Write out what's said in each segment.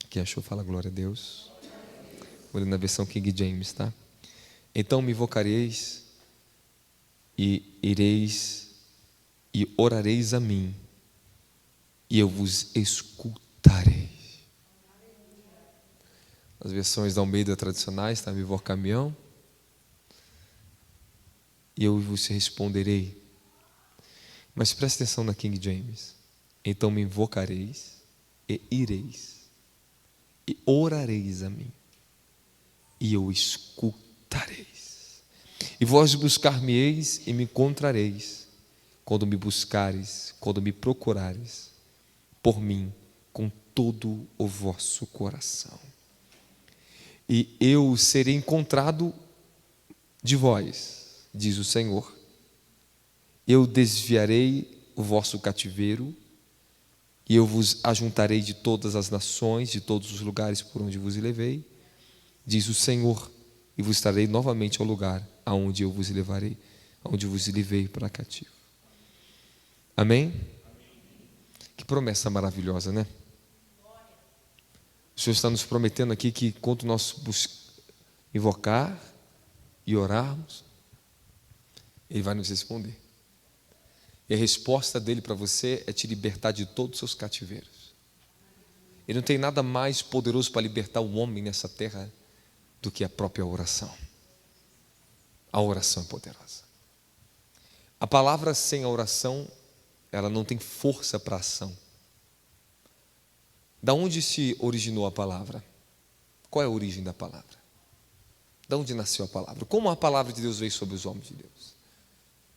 Quem achou, fala glória a Deus. Vou ler na versão King James, tá? Então me invocareis e ireis e orareis a mim, e eu vos escutarei. As versões da Almeida tradicionais, tá? Me invocar-me-ão, e eu vos responderei. Mas preste atenção na King James. Então me invocareis e ireis e orareis a mim, e eu escutareis. E vós buscar-me-eis e me encontrareis, quando me buscareis, quando me procurareis por mim com todo o vosso coração. E eu serei encontrado de vós, diz o Senhor. Eu desviarei o vosso cativeiro, e eu vos ajuntarei de todas as nações, de todos os lugares por onde vos levei, diz o Senhor, e vos trarei novamente ao lugar aonde eu vos levarei, aonde eu vos levei para cativo. Amém? Que promessa maravilhosa, né? O Senhor está nos prometendo aqui que enquanto nós invocar e orarmos, Ele vai nos responder. E a resposta dele para você é te libertar de todos os seus cativeiros. Ele não tem nada mais poderoso para libertar o homem nessa terra do que a própria oração. A oração é poderosa. A palavra sem a oração, ela não tem força para ação. Da onde se originou a palavra? Qual é a origem da palavra? Da onde nasceu a palavra? Como a palavra de Deus veio sobre os homens de Deus?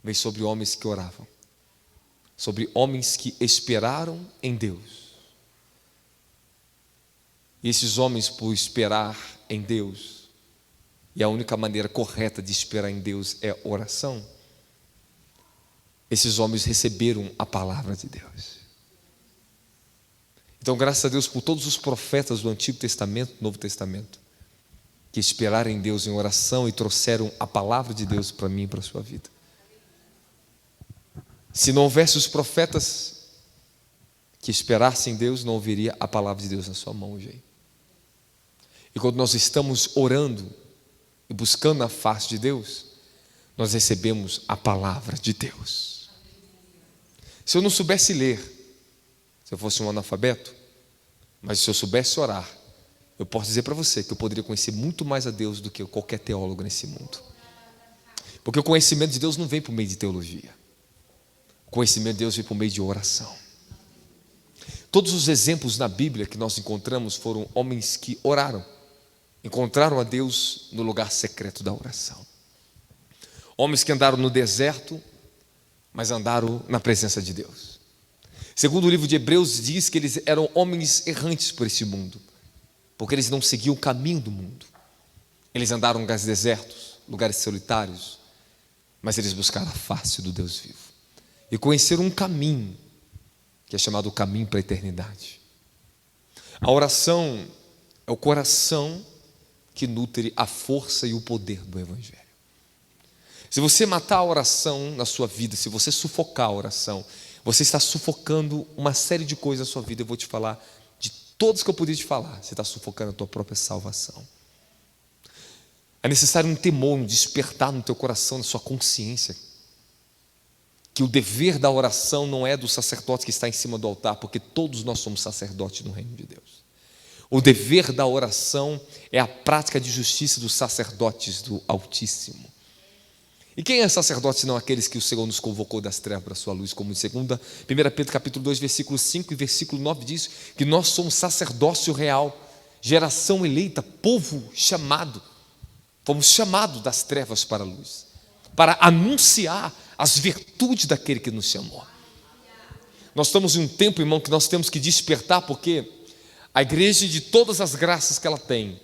Veio sobre homens que oravam, sobre homens que esperaram em Deus. E esses homens, por esperar em Deus, e a única maneira correta de esperar em Deus é oração, esses homens receberam a palavra de Deus. Então, graças a Deus por todos os profetas do Antigo Testamento, do Novo Testamento, que esperaram em Deus em oração e trouxeram a palavra de Deus para mim e para a sua vida. Se não houvesse os profetas que esperassem em Deus, não haveria a palavra de Deus na sua mão hoje. E quando nós estamos orando e buscando a face de Deus, nós recebemos a palavra de Deus. Se eu não soubesse ler, se eu fosse um analfabeto, mas se eu soubesse orar, eu posso dizer para você que eu poderia conhecer muito mais a Deus do que qualquer teólogo nesse mundo. Porque o conhecimento de Deus não vem por meio de teologia. O conhecimento de Deus vem por meio de oração. Todos os exemplos na Bíblia que nós encontramos foram homens que oraram, encontraram a Deus no lugar secreto da oração. Homens que andaram no deserto, mas andaram na presença de Deus. Segundo o livro de Hebreus diz que eles eram homens errantes por esse mundo, porque eles não seguiam o caminho do mundo. Eles andaram em lugares desertos, lugares solitários, mas eles buscaram a face do Deus vivo e conheceram um caminho que é chamado o caminho para a eternidade. A oração é o coração que nutre a força e o poder do Evangelho. Se você matar a oração na sua vida, se você sufocar a oração, você está sufocando uma série de coisas na sua vida. Eu vou te falar de todas que eu podia te falar. Você está sufocando a tua própria salvação. É necessário um temor, um despertar no teu coração, na sua consciência, que o dever da oração não é do sacerdote que está em cima do altar, porque todos nós somos sacerdotes no reino de Deus. O dever da oração é a prática de justiça dos sacerdotes do Altíssimo. E quem é sacerdote senão aqueles que o Senhor nos convocou das trevas para a sua luz, como em 1 Pedro capítulo 2, versículo 5 e versículo 9 diz que nós somos sacerdócio real, geração eleita, povo chamado. Fomos chamados das trevas para a luz, para anunciar as virtudes daquele que nos chamou. Nós estamos em um tempo, irmão, que nós temos que despertar, porque a igreja, de todas as graças que ela tem,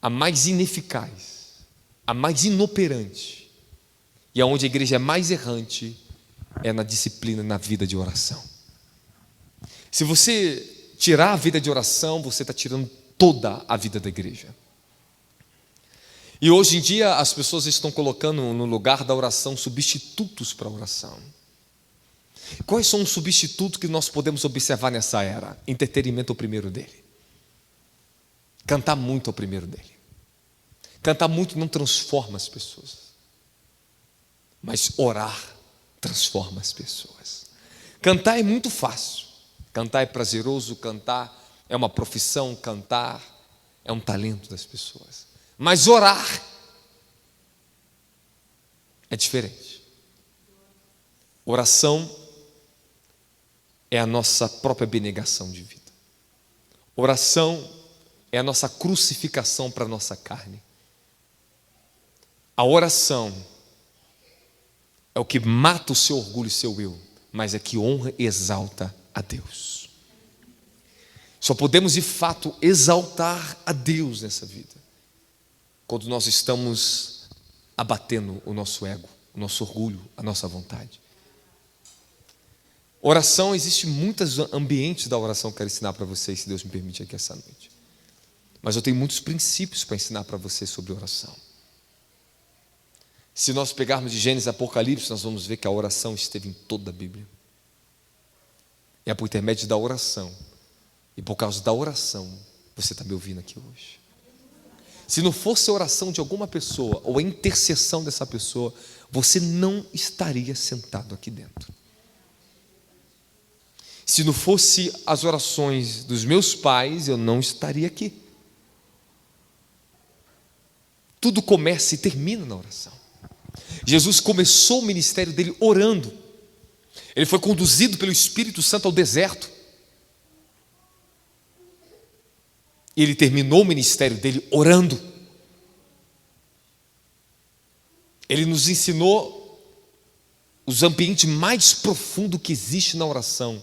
a mais ineficaz, a mais inoperante, e aonde a igreja é mais errante, é na disciplina, na vida de oração. Se você tirar a vida de oração, você está tirando toda a vida da igreja. E hoje em dia as pessoas estão colocando no lugar da oração substitutos para a oração. Quais são os substitutos que nós podemos observar nessa era? Entretenimento é o primeiro dele. Cantar muito é o primeiro dele. Cantar muito não transforma as pessoas, mas orar transforma as pessoas. Cantar é muito fácil. Cantar é prazeroso, cantar é uma profissão, cantar é um talento das pessoas. Mas orar é diferente. Oração é a nossa própria abnegação de vida. Oração é a nossa crucificação para a nossa carne. A oração é o que mata o seu orgulho e seu eu, mas é que honra e exalta a Deus. Só podemos de fato exaltar a Deus nessa vida quando nós estamos abatendo o nosso ego, o nosso orgulho, a nossa vontade. Oração, existe muitos ambientes da oração que eu quero ensinar para vocês, se Deus me permite, aqui essa noite. Mas eu tenho muitos princípios para ensinar para vocês sobre oração. Se nós pegarmos de Gênesis a Apocalipse, nós vamos ver que a oração esteve em toda a Bíblia. É por intermédio da oração, e por causa da oração, você está me ouvindo aqui hoje. Se não fosse a oração de alguma pessoa, ou a intercessão dessa pessoa, você não estaria sentado aqui dentro. Se não fosse as orações dos meus pais, eu não estaria aqui. Tudo começa e termina na oração. Jesus começou o ministério dele orando. Ele foi conduzido pelo Espírito Santo ao deserto. E ele terminou o ministério dele orando. Ele nos ensinou os ambientes mais profundos que existe na oração.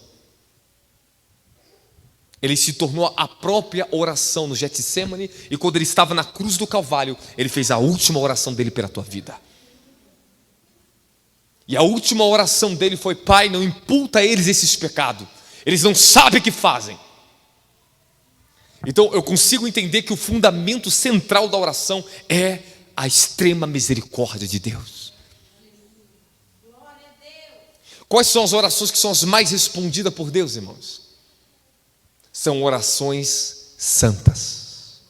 Ele se tornou a própria oração no Getsêmani, e quando ele estava na cruz do Calvário, ele fez a última oração dele pela tua vida. E a última oração dele foi: Pai, não imputa a eles esses pecados, eles não sabem o que fazem. Então eu consigo entender que o fundamento central da oração é a extrema misericórdia de Deus. Quais são as orações que são as mais respondidas por Deus, irmãos? São orações santas.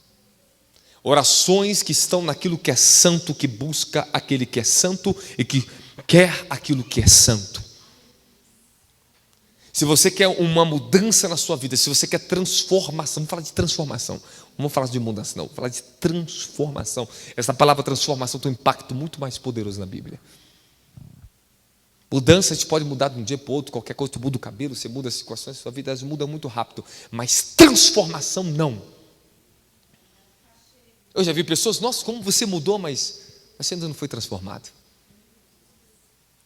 Orações que estão naquilo que é santo, que busca aquele que é santo e que quer aquilo que é santo. Se você quer uma mudança na sua vida, se você quer transformação, vamos falar de transformação, não vamos falar de mudança não, vamos falar de transformação. Essa palavra transformação tem um impacto muito mais poderoso na Bíblia. Mudança, a gente pode mudar de um dia para o outro, qualquer coisa, tu muda o cabelo, você muda as situações, sua vida muda muito rápido, mas transformação não. Eu já vi pessoas: nossa, como você mudou, mas você ainda não foi transformado.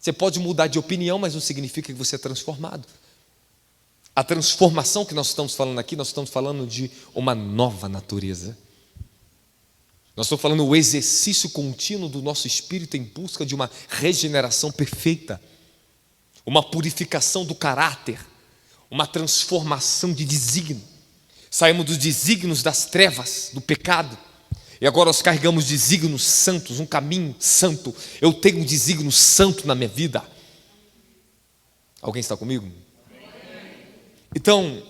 Você pode mudar de opinião, mas não significa que você é transformado. A transformação que nós estamos falando aqui, nós estamos falando de uma nova natureza. Nós estamos falando do exercício contínuo do nosso espírito em busca de uma regeneração perfeita, uma purificação do caráter, uma transformação de desígnio. Saímos dos desígnios das trevas, do pecado, e agora nós carregamos desígnios santos, um caminho santo. Eu tenho um desígnio santo na minha vida. Alguém está comigo? Então,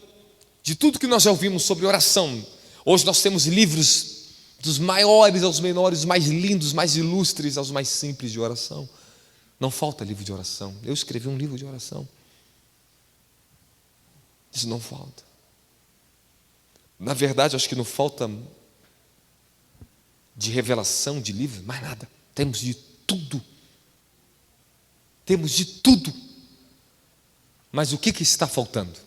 de tudo que nós já ouvimos sobre oração, hoje nós temos livros dos maiores aos menores, dos mais lindos, mais ilustres aos mais simples de oração. Não falta livro de oração. Eu escrevi um livro de oração. Isso não falta. Na verdade, acho que não falta de revelação de livro, mais nada. Temos de tudo. Temos de tudo. Mas o que está faltando?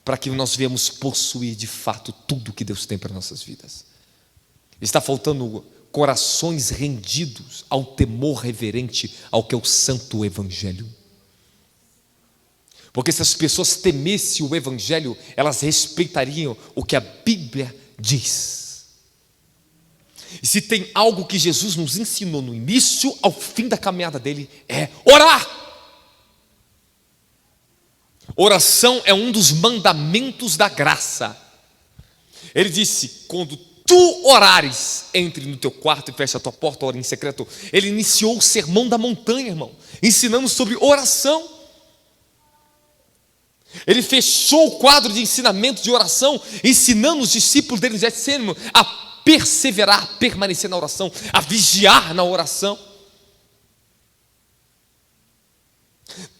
Para que nós venhamos possuir de fato tudo que Deus tem para nossas vidas. Está faltando corações rendidos ao temor reverente ao que é o santo Evangelho. Porque se as pessoas temessem o Evangelho, elas respeitariam o que a Bíblia diz. E se tem algo que Jesus nos ensinou no início ao fim da caminhada dele, é orar. Oração é um dos mandamentos da graça. Ele disse: quando tu orares, entre no teu quarto e feche a tua porta, ora em secreto. Ele iniciou o sermão da montanha, irmão, ensinando sobre oração. Ele fechou o quadro de ensinamento de oração, ensinando os discípulos dele a perseverar, a permanecer na oração, a vigiar na oração.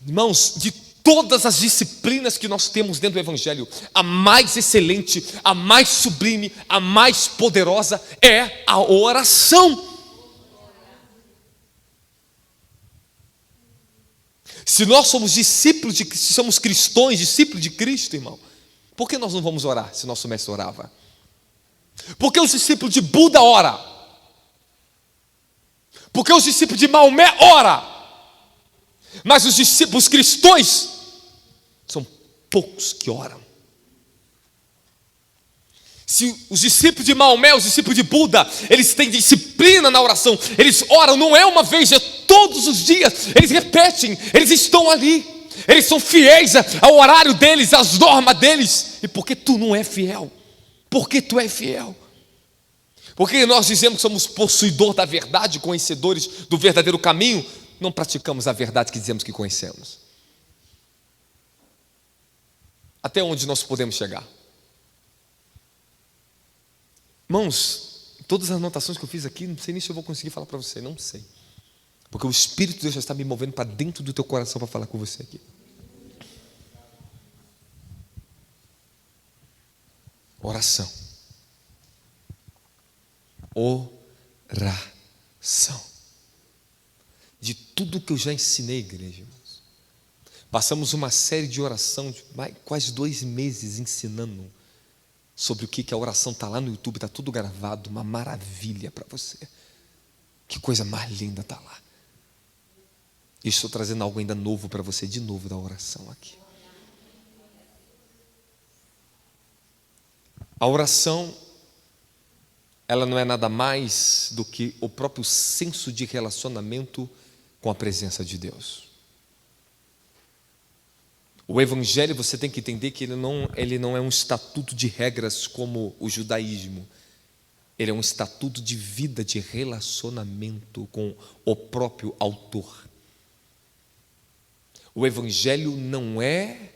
Irmãos, de todas as disciplinas que nós temos dentro do Evangelho, a mais excelente, a mais sublime, a mais poderosa é a oração. Se nós somos discípulos de Cristo, somos cristãos, discípulos de Cristo, irmão, por que nós não vamos orar se nosso mestre orava? Por que os discípulos de Buda oram? Por que os discípulos de Maomé oram? Mas os discípulos cristãos são poucos que oram. Se os discípulos de Maomé, os discípulos de Buda, eles têm disciplina na oração, eles oram, não é uma vez, é todos os dias, eles repetem, eles estão ali, eles são fiéis ao horário deles, às normas deles. E por que tu não é fiel? Por que tu é fiel? Porque nós dizemos que somos possuidor da verdade, conhecedores do verdadeiro caminho, não praticamos a verdade que dizemos que conhecemos. Até onde nós podemos chegar? Irmãos, todas as anotações que eu fiz aqui, não sei nem se eu vou conseguir falar para você, não sei. Porque o Espírito de Deus já está me movendo para dentro do teu coração para falar com você aqui. Oração. Oração. De tudo que eu já ensinei, igreja, irmãos. Passamos uma série de oração de quase 2 meses ensinando sobre o que a oração está lá no YouTube, está tudo gravado, uma maravilha para você. Que coisa mais linda está lá. E estou trazendo algo ainda novo para você, de novo, da oração aqui. A oração, ela não é nada mais do que o próprio senso de relacionamento com a presença de Deus. O Evangelho, você tem que entender que ele não é um estatuto de regras como o judaísmo. Ele é um estatuto de vida, de relacionamento com o próprio autor. O Evangelho não é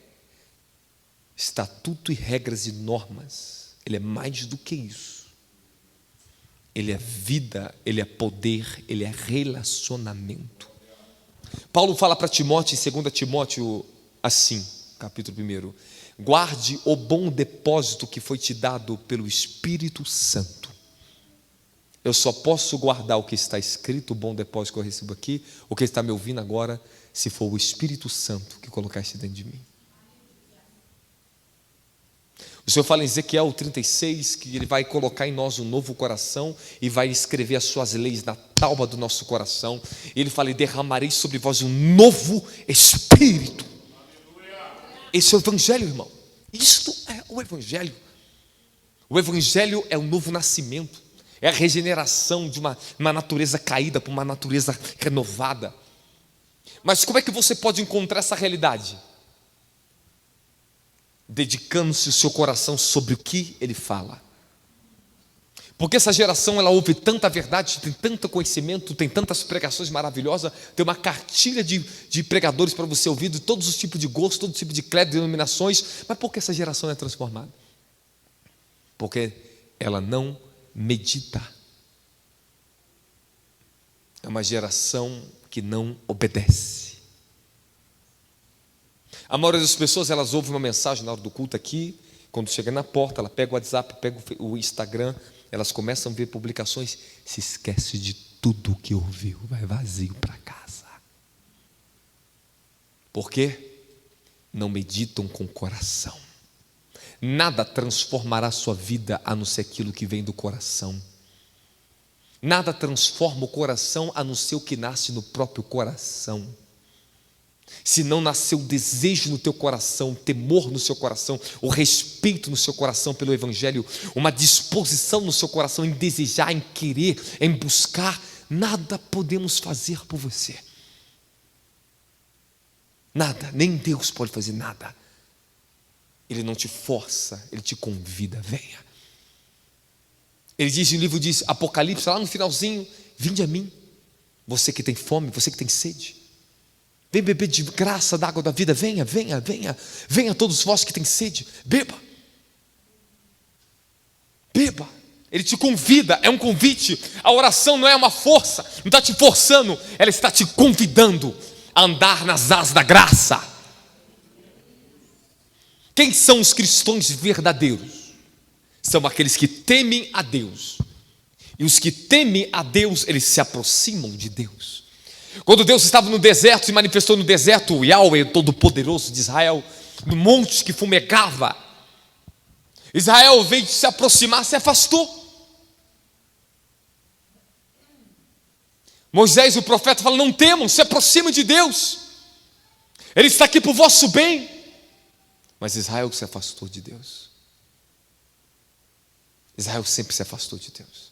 estatuto e regras e normas. Ele é mais do que isso. Ele é vida, ele é poder, ele é relacionamento. Paulo fala para Timóteo, em 2 Timóteo, assim, capítulo 1: guarde o bom depósito que foi te dado pelo Espírito Santo. Eu só posso guardar o que está escrito, o bom depósito que eu recebo aqui, o que está me ouvindo agora, se for o Espírito Santo que colocar isso dentro de mim. O Senhor fala em Ezequiel 36 que Ele vai colocar em nós um novo coração e vai escrever as suas leis na tábua do nosso coração. E Ele fala: e derramarei sobre vós um novo Espírito. Esse é o Evangelho, irmão. Isto é o Evangelho. O Evangelho é o novo nascimento, é a regeneração de uma natureza caída para uma natureza renovada. Mas como é que você pode encontrar essa realidade? Dedicando-se o seu coração sobre o que Ele fala. Porque essa geração, ela ouve tanta verdade, tem tanto conhecimento, tem tantas pregações maravilhosas, tem uma cartilha de pregadores para você ouvir, de todos os tipos de gostos, todo tipo de credo, denominações. Mas por que essa geração é transformada? Porque ela não medita. É uma geração que não obedece. A maioria das pessoas, elas ouvem uma mensagem na hora do culto aqui, quando chega na porta, ela pega o WhatsApp, pega o Instagram, elas começam a ver publicações, se esquece de tudo que ouviu, vai vazio para casa. Por quê? Não meditam com o coração. Nada transformará a sua vida a não ser aquilo que vem do coração. Nada transforma o coração a não ser o que nasce no próprio coração. Se não nasceu desejo no teu coração, temor no seu coração, o respeito no seu coração pelo Evangelho, uma disposição no seu coração em desejar, em querer, em buscar, nada podemos fazer por você. Nada, nem Deus pode fazer nada. Ele não te força, Ele te convida, venha. Ele diz no livro de Apocalipse, lá no finalzinho: vinde a mim, você que tem fome, você que tem sede. Vem beber de graça da água da vida. Venha, venha, venha. Venha todos vós que têm sede. Beba. Beba. Ele te convida, é um convite. A oração não é uma força, não está te forçando, ela está te convidando a andar nas asas da graça. Quem são os cristãos verdadeiros? São aqueles que temem a Deus. E os que temem a Deus, eles se aproximam de Deus. Quando Deus estava no deserto, se manifestou no deserto, o Yahweh Todo-Poderoso de Israel, no monte que fumegava, Israel veio se aproximar, se afastou. Moisés, o profeta, fala: não temam, se aproximem de Deus, Ele está aqui para o vosso bem. Mas Israel se afastou de Deus. Israel sempre se afastou de Deus.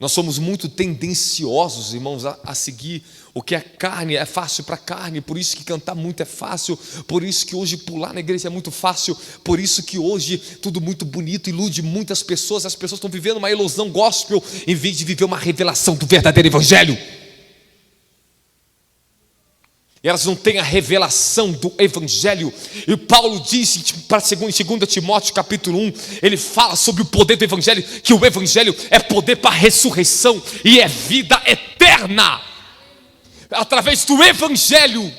Nós somos muito tendenciosos, irmãos, a seguir o que é carne. É fácil para carne, por isso que cantar muito é fácil, por isso que hoje pular na igreja é muito fácil, por isso que hoje tudo muito bonito, ilude muitas pessoas. As pessoas estão vivendo uma ilusão gospel em vez de viver uma revelação do verdadeiro evangelho. E elas não têm a revelação do evangelho. E Paulo diz para 2 Timóteo capítulo 1, ele fala sobre o poder do evangelho, que o evangelho é poder para a ressurreição e é vida eterna. Através do evangelho,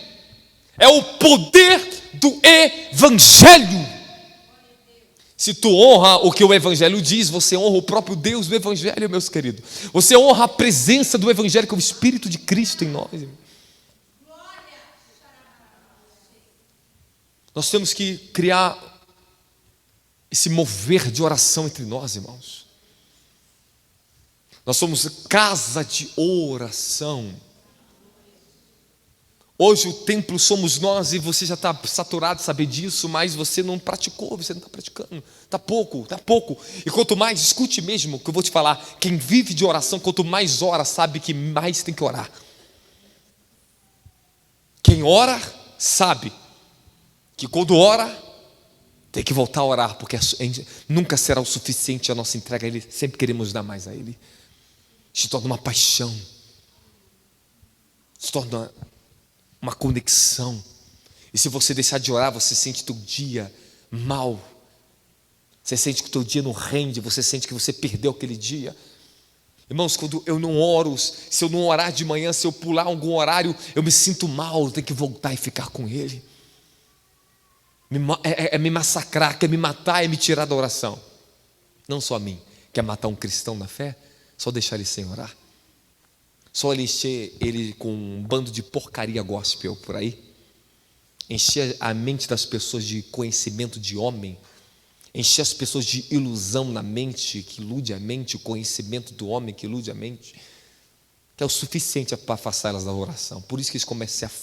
é o poder do evangelho. Se tu honra o que o evangelho diz, você honra o próprio Deus do evangelho, meus queridos. Você honra a presença do evangelho, que é o Espírito de Cristo em nós. Nós temos que criar esse mover de oração entre nós, irmãos. Nós somos casa de oração. Hoje o templo somos nós, e você já está saturado de saber disso, mas você não praticou, você não está praticando. Está pouco, está pouco. E quanto mais, escute mesmo o que eu vou te falar, quem vive de oração, quanto mais ora, sabe que mais tem que orar. Quem ora, sabe que quando ora, tem que voltar a orar, porque nunca será o suficiente a nossa entrega a Ele, sempre queremos dar mais a Ele. Se torna uma paixão, se torna uma conexão. E se você deixar de orar, você sente teu dia mal, você sente que o teu dia não rende, você sente que você perdeu aquele dia. Irmãos, quando eu não oro, se eu não orar de manhã, se eu pular algum horário, eu me sinto mal, eu tenho que voltar e ficar com Ele. É me massacrar, quer me matar, é me tirar da oração. Não só a mim, quer matar um cristão na fé, só deixar ele sem orar, só ele encher ele com um bando de porcaria gospel por aí, encher a mente das pessoas de conhecimento de homem, encher as pessoas de ilusão na mente, que ilude a mente, o conhecimento do homem que ilude a mente, que é o suficiente para afastar elas da oração. Por isso que eles começam a se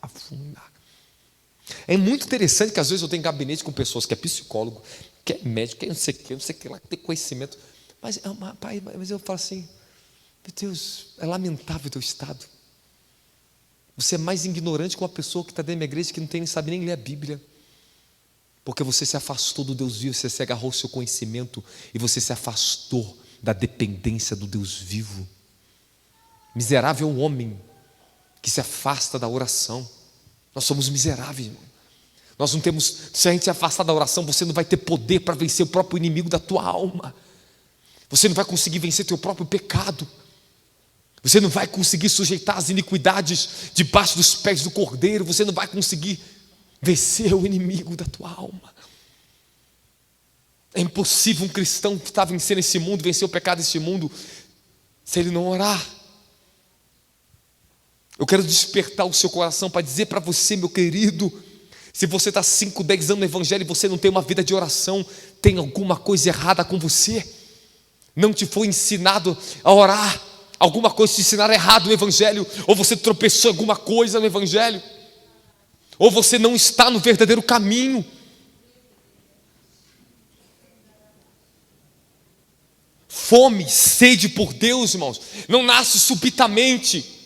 afundar. É muito interessante que às vezes eu tenho gabinete com pessoas que é psicólogo, que é médico, que é não sei o que lá, que tem conhecimento, mas eu falo assim: meu Deus, é lamentável o teu estado. Você é mais ignorante que uma pessoa que está dentro da minha igreja, que não sabe nem ler a Bíblia, porque você se afastou do Deus vivo, você se agarrou ao seu conhecimento e você se afastou da dependência do Deus vivo. Miserável é o homem que se afasta da oração. Nós somos miseráveis, irmão. Nós não temos, se a gente se afastar da oração, você não vai ter poder para vencer o próprio inimigo da tua alma. Você não vai conseguir vencer teu próprio pecado. Você não vai conseguir sujeitar as iniquidades debaixo dos pés do Cordeiro. Você não vai conseguir vencer o inimigo da tua alma. É impossível um cristão que está vencendo esse mundo, vencer o pecado desse mundo, se ele não orar. Eu quero despertar o seu coração para dizer para você, meu querido, se você está 5, 10 anos no evangelho e você não tem uma vida de oração, tem alguma coisa errada com você. Não te foi ensinado a orar, alguma coisa te ensinaram errado no evangelho, ou você tropeçou em alguma coisa no evangelho, ou você não está no verdadeiro caminho. Fome, sede por Deus, irmãos, não nasce subitamente.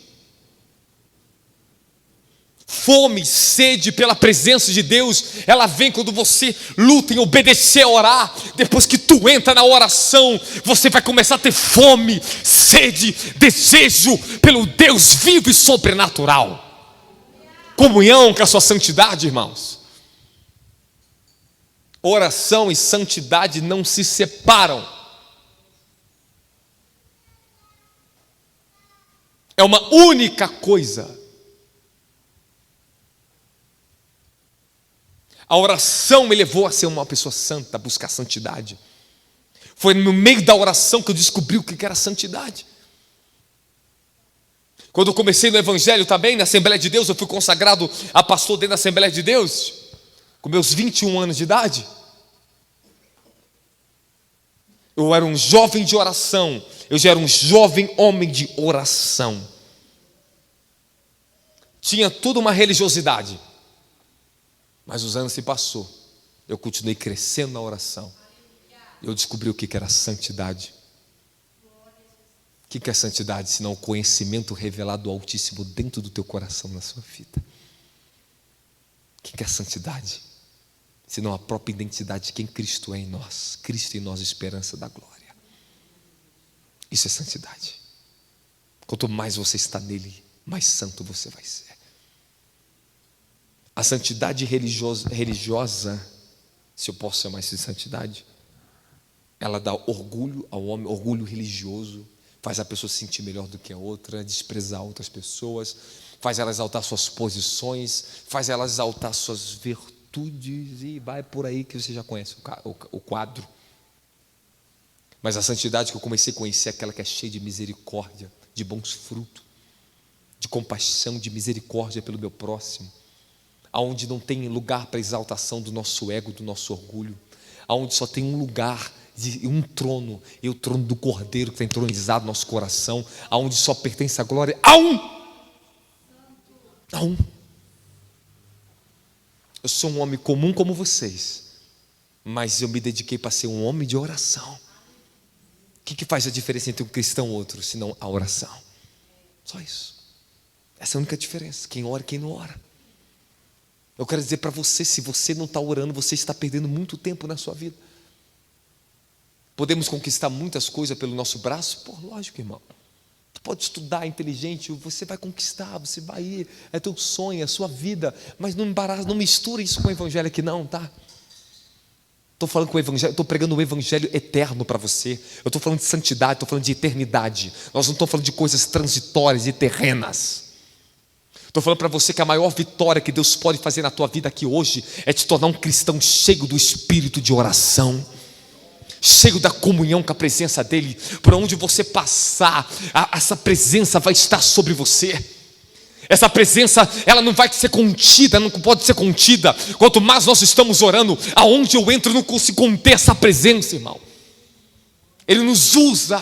Fome, sede pela presença de Deus, ela vem quando você luta em obedecer a orar. Depois que tu entra na oração, você vai começar a ter fome, sede, desejo pelo Deus vivo e sobrenatural. Comunhão com a sua santidade, irmãos. Oração e santidade não se separam. É uma única coisa. A oração me levou a ser uma pessoa santa, a buscar santidade. Foi no meio da oração que eu descobri o que era santidade. Quando eu comecei no Evangelho também, na Assembleia de Deus, eu fui consagrado a pastor dentro da Assembleia de Deus, com meus 21 anos de idade. Eu era um jovem de oração, eu já era um jovem homem de oração. Tinha toda uma religiosidade. Mas os anos se passou, eu continuei crescendo na oração. Eu descobri o que era santidade. O que é santidade? Senão o conhecimento revelado do Altíssimo dentro do teu coração, na sua vida. O que é santidade? Senão a própria identidade de quem Cristo é em nós. Cristo em nós, esperança da glória. Isso é santidade. Quanto mais você está nele, mais santo você vai ser. A santidade religiosa, se eu posso chamar isso de santidade, ela dá orgulho ao homem, orgulho religioso, faz a pessoa se sentir melhor do que a outra, desprezar outras pessoas, faz ela exaltar suas posições, faz ela exaltar suas virtudes, e vai por aí que você já conhece o quadro. Mas a santidade que eu comecei a conhecer é aquela que é cheia de misericórdia, de bons frutos, de compaixão, de misericórdia pelo meu próximo, aonde não tem lugar para exaltação do nosso ego, do nosso orgulho, aonde só tem um lugar, um trono, e o trono do Cordeiro que está entronizado no nosso coração, aonde só pertence a glória a um. Eu sou um homem comum como vocês, mas eu me dediquei para ser um homem de oração. O que faz a diferença entre um cristão e outro, senão a oração? Só isso. Essa é a única diferença, quem ora e quem não ora. Eu quero dizer para você, se você não está orando, você está perdendo muito tempo na sua vida. Podemos conquistar muitas coisas pelo nosso braço? Pô, lógico, irmão. Tu pode estudar, é inteligente, você vai conquistar, você vai ir, é teu sonho, é a sua vida, mas não embaraça, não mistura isso com o evangelho aqui não, tá? Estou falando com o evangelho, estou pregando o evangelho eterno para você. Eu estou falando de santidade, estou falando de eternidade. Nós não estamos falando de coisas transitórias e terrenas. Estou falando para você que a maior vitória que Deus pode fazer na tua vida aqui hoje é te tornar um cristão cheio do espírito de oração, cheio da comunhão com a presença dEle. Por onde você passar, essa presença vai estar sobre você. Essa presença, ela não vai ser contida, não pode ser contida. Quanto mais nós estamos orando, aonde eu entro, eu não consigo conter essa presença, irmão. Ele nos usa.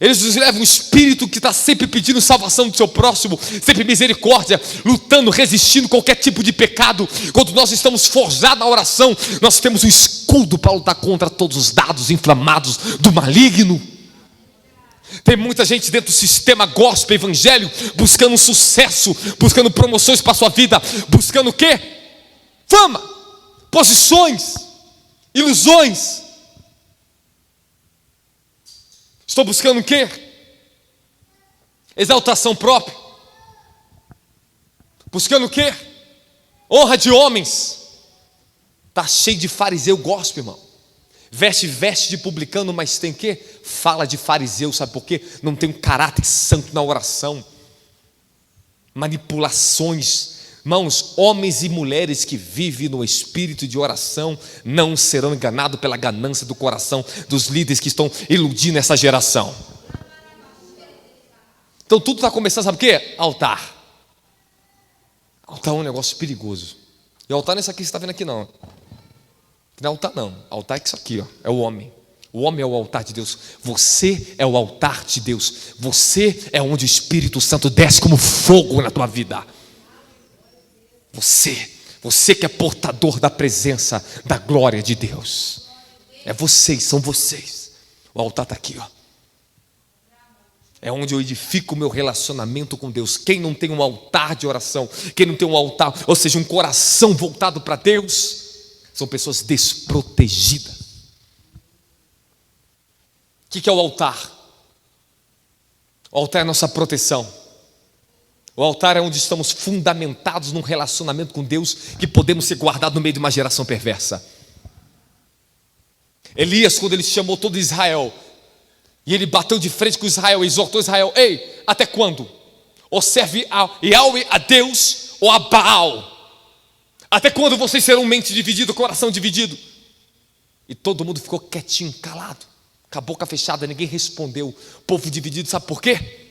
Ele nos leva um espírito que está sempre pedindo salvação do seu próximo, sempre misericórdia, lutando, resistindo qualquer tipo de pecado. Quando nós estamos forjados na oração, nós temos um escudo para lutar contra todos os dados inflamados do maligno. Tem muita gente dentro do sistema gospel evangélico buscando sucesso, buscando promoções para a sua vida, buscando o quê? Fama, posições, ilusões. Estou buscando o quê? Exaltação própria. Buscando o quê? Honra de homens. Está cheio de fariseu gospel, irmão. Veste de publicano, mas tem o quê? Fala de fariseu, sabe por quê? Não tem um caráter santo na oração. Manipulações. Irmãos, homens e mulheres que vivem no espírito de oração não serão enganados pela ganância do coração dos líderes que estão iludindo essa geração. Então tudo está começando, sabe o quê? Altar. Altar é um negócio perigoso. E altar não é isso aqui que você está vendo aqui não. Não é altar não. Altar é isso aqui, ó. É o homem. O homem é o altar de Deus. Você é o altar de Deus. Você é onde o Espírito Santo desce como fogo na tua vida. Você que é portador da presença, da glória de Deus. É vocês, são vocês. O altar está aqui, ó. É onde eu edifico o meu relacionamento com Deus. Quem não tem um altar de oração, quem não tem um altar, ou seja, um coração voltado para Deus, são pessoas desprotegidas. O que é o altar? O altar é a nossa proteção. O altar é onde estamos fundamentados num relacionamento com Deus, que podemos ser guardados no meio de uma geração perversa. Elias, quando ele chamou todo Israel, e ele bateu de frente com Israel, exortou Israel: ei, até quando? Ou serve a Yahweh, a Deus, ou a Baal? Até quando vocês serão mente dividida, coração dividido? E todo mundo ficou quietinho, calado, com a boca fechada, ninguém respondeu. O povo dividido, sabe por quê?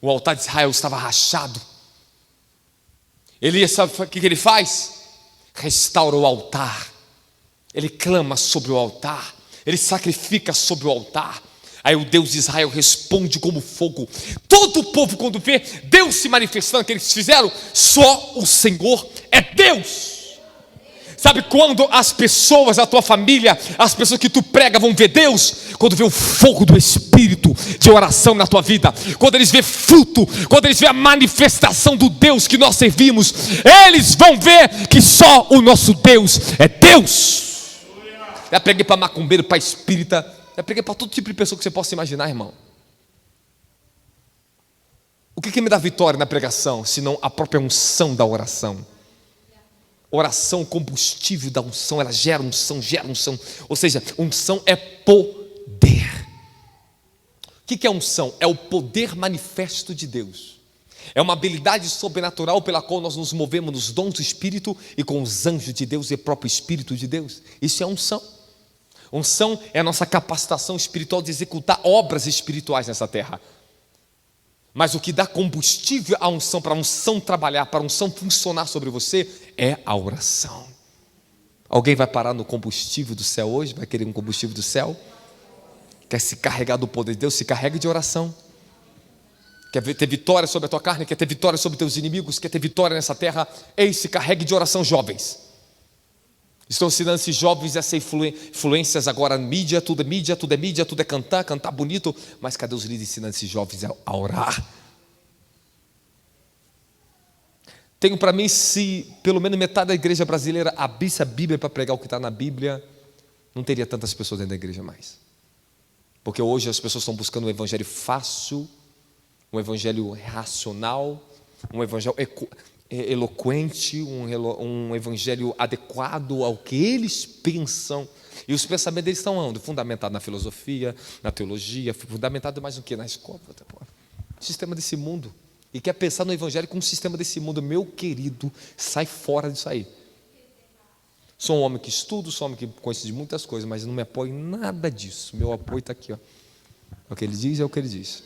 O altar de Israel estava rachado. Elias, sabe o que ele faz? Restaura o altar. Ele clama sobre o altar. Ele sacrifica sobre o altar. Aí o Deus de Israel responde como fogo. Todo o povo, quando vê Deus se manifestando, que eles fizeram, só o Senhor é Deus. Sabe quando as pessoas da tua família, as pessoas que tu prega vão ver Deus? Quando vê o fogo do Espírito de oração na tua vida, quando eles vê fruto, quando eles vê a manifestação do Deus que nós servimos, eles vão ver que só o nosso Deus é Deus. Já preguei para macumbeiro, para espírita, já preguei para todo tipo de pessoa que você possa imaginar, irmão. O que me dá vitória na pregação, senão a própria unção da oração? Oração, combustível da unção, ela gera unção, ou seja, unção é poder. O que é unção? É o poder manifesto de Deus. É uma habilidade sobrenatural pela qual nós nos movemos nos dons do Espírito e com os anjos de Deus e o próprio Espírito de Deus. Isso é unção. Unção é a nossa capacitação espiritual de executar obras espirituais nessa terra. Mas o que dá combustível à unção, para a unção trabalhar, para a unção funcionar sobre você, é a oração. Alguém vai parar no combustível do céu hoje? Vai querer um combustível do céu? Quer se carregar do poder de Deus? Se carregue de oração. Quer ter vitória sobre a tua carne? Quer ter vitória sobre teus inimigos? Quer ter vitória nessa terra? Ei, se carregue de oração, jovens. Estou ensinando esses jovens a ser influências agora na mídia, tudo é mídia, tudo é mídia, tudo é cantar bonito. Mas cadê os líderes ensinando esses jovens a orar? Tenho para mim, se pelo menos metade da igreja brasileira abrisse a Bíblia para pregar o que está na Bíblia, não teria tantas pessoas dentro da igreja mais. Porque hoje as pessoas estão buscando um evangelho fácil, um evangelho racional, um evangelho eloquente, um evangelho adequado ao que eles pensam. E os pensamentos deles estão onde? Fundamentados na filosofia, na teologia, fundamentado mais do que na escola. Sistema desse mundo. E quer pensar no evangelho como um sistema desse mundo. Meu querido, sai fora disso aí. Sou um homem que estudo, sou um homem que conhece de muitas coisas, mas não me apoio em nada disso. Meu apoio está aqui, ó. O que ele diz é o que ele diz.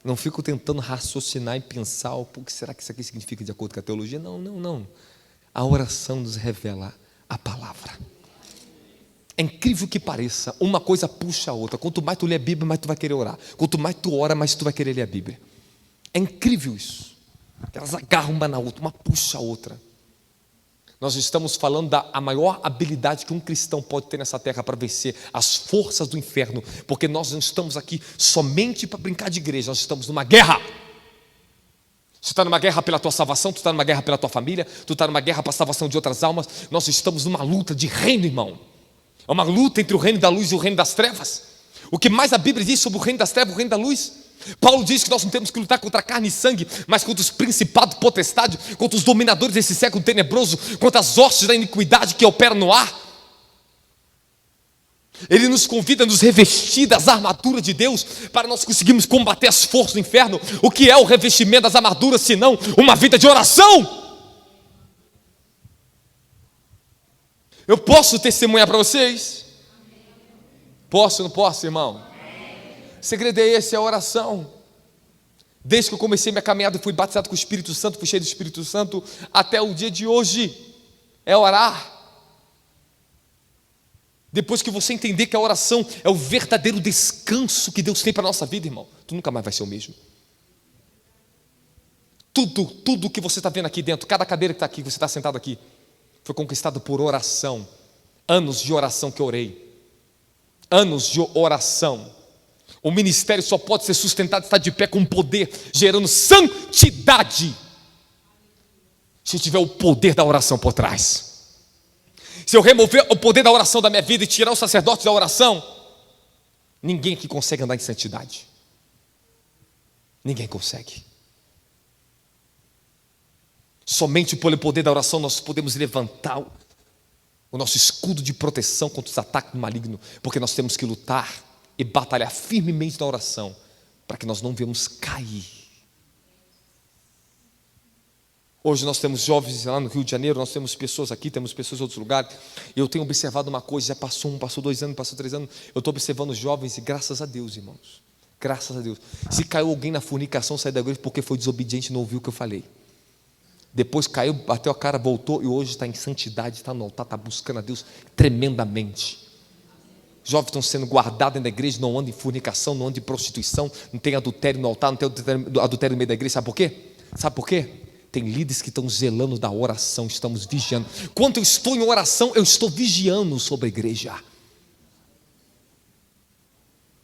Não fico tentando raciocinar e pensar o que será que isso aqui significa de acordo com a teologia. Não. A oração nos revela a palavra. É incrível que pareça, uma coisa puxa a outra. Quanto mais tu lê a Bíblia, mais tu vai querer orar. Quanto mais tu ora, mais tu vai querer ler a Bíblia. É incrível isso. Elas agarram uma na outra, uma puxa a outra. Nós estamos falando da maior habilidade que um cristão pode ter nessa terra para vencer as forças do inferno, porque nós não estamos aqui somente para brincar de igreja, nós estamos numa guerra. Você está numa guerra pela tua salvação, tu está numa guerra pela tua família, tu está numa guerra para a salvação de outras almas. Nós estamos numa luta de reino, irmão. É uma luta entre o reino da luz e o reino das trevas. O que mais a Bíblia diz sobre o reino das trevas e o reino da luz? Paulo diz que nós não temos que lutar contra carne e sangue, mas contra os principados, potestades, contra os dominadores desse século tenebroso, contra as hostes da iniquidade que operam no ar. Ele nos convida a nos revestir das armaduras de Deus, para nós conseguirmos combater as forças do inferno. O que é o revestimento das armaduras, senão uma vida de oração? Eu posso testemunhar para vocês? Posso ou não posso, irmão? O segredo é esse, é a oração. Desde que eu comecei minha caminhada, fui batizado com o Espírito Santo, fui cheio do Espírito Santo, até o dia de hoje, é orar. Depois que você entender que a oração é o verdadeiro descanso que Deus tem para a nossa vida, irmão, tu nunca mais vai ser o mesmo. Tudo que você está vendo aqui dentro, cada cadeira que está aqui, que você está sentado aqui, foi conquistado por oração. Anos de oração que eu orei. Anos de oração. O ministério só pode ser sustentado, estar de pé com poder, gerando santidade, se eu tiver o poder da oração por trás. Se eu remover o poder da oração da minha vida e tirar o sacerdote da oração, ninguém aqui consegue andar em santidade. Ninguém consegue. Somente pelo poder da oração nós podemos levantar o nosso escudo de proteção contra os ataques malignos, porque nós temos que lutar e batalhar firmemente na oração, para que nós não venhamos cair. Hoje nós temos jovens lá no Rio de Janeiro, nós temos pessoas aqui, temos pessoas em outros lugares, e eu tenho observado uma coisa, já passou 1, passou 2 anos, passou 3 anos, eu estou observando os jovens, e graças a Deus, irmãos, graças a Deus, se caiu alguém na fornicação, saiu da igreja porque foi desobediente e não ouviu o que eu falei. Depois caiu, bateu a cara, voltou, e hoje está em santidade, está no altar, está buscando a Deus tremendamente. Jovens estão sendo guardados na igreja, não andam em fornicação, não andam em prostituição, não tem adultério no altar, não tem adultério no meio da igreja. Sabe por quê? Sabe por quê? Tem líderes que estão zelando da oração, estamos vigiando. Quando eu estou em oração, eu estou vigiando sobre a igreja.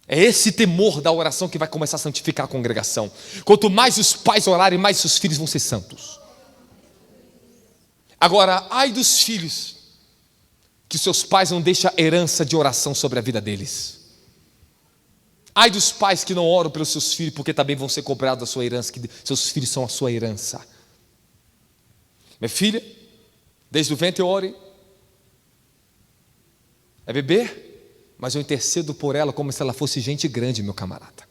É esse temor da oração que vai começar a santificar a congregação. Quanto mais os pais orarem, mais seus filhos vão ser santos. Agora, ai dos filhos que seus pais não deixam herança de oração sobre a vida deles. Ai dos pais que não oram pelos seus filhos, porque também vão ser cobrados a sua herança, que seus filhos são a sua herança. Minha filha, desde o ventre eu ore. É bebê, mas eu intercedo por ela como se ela fosse gente grande, meu camarada.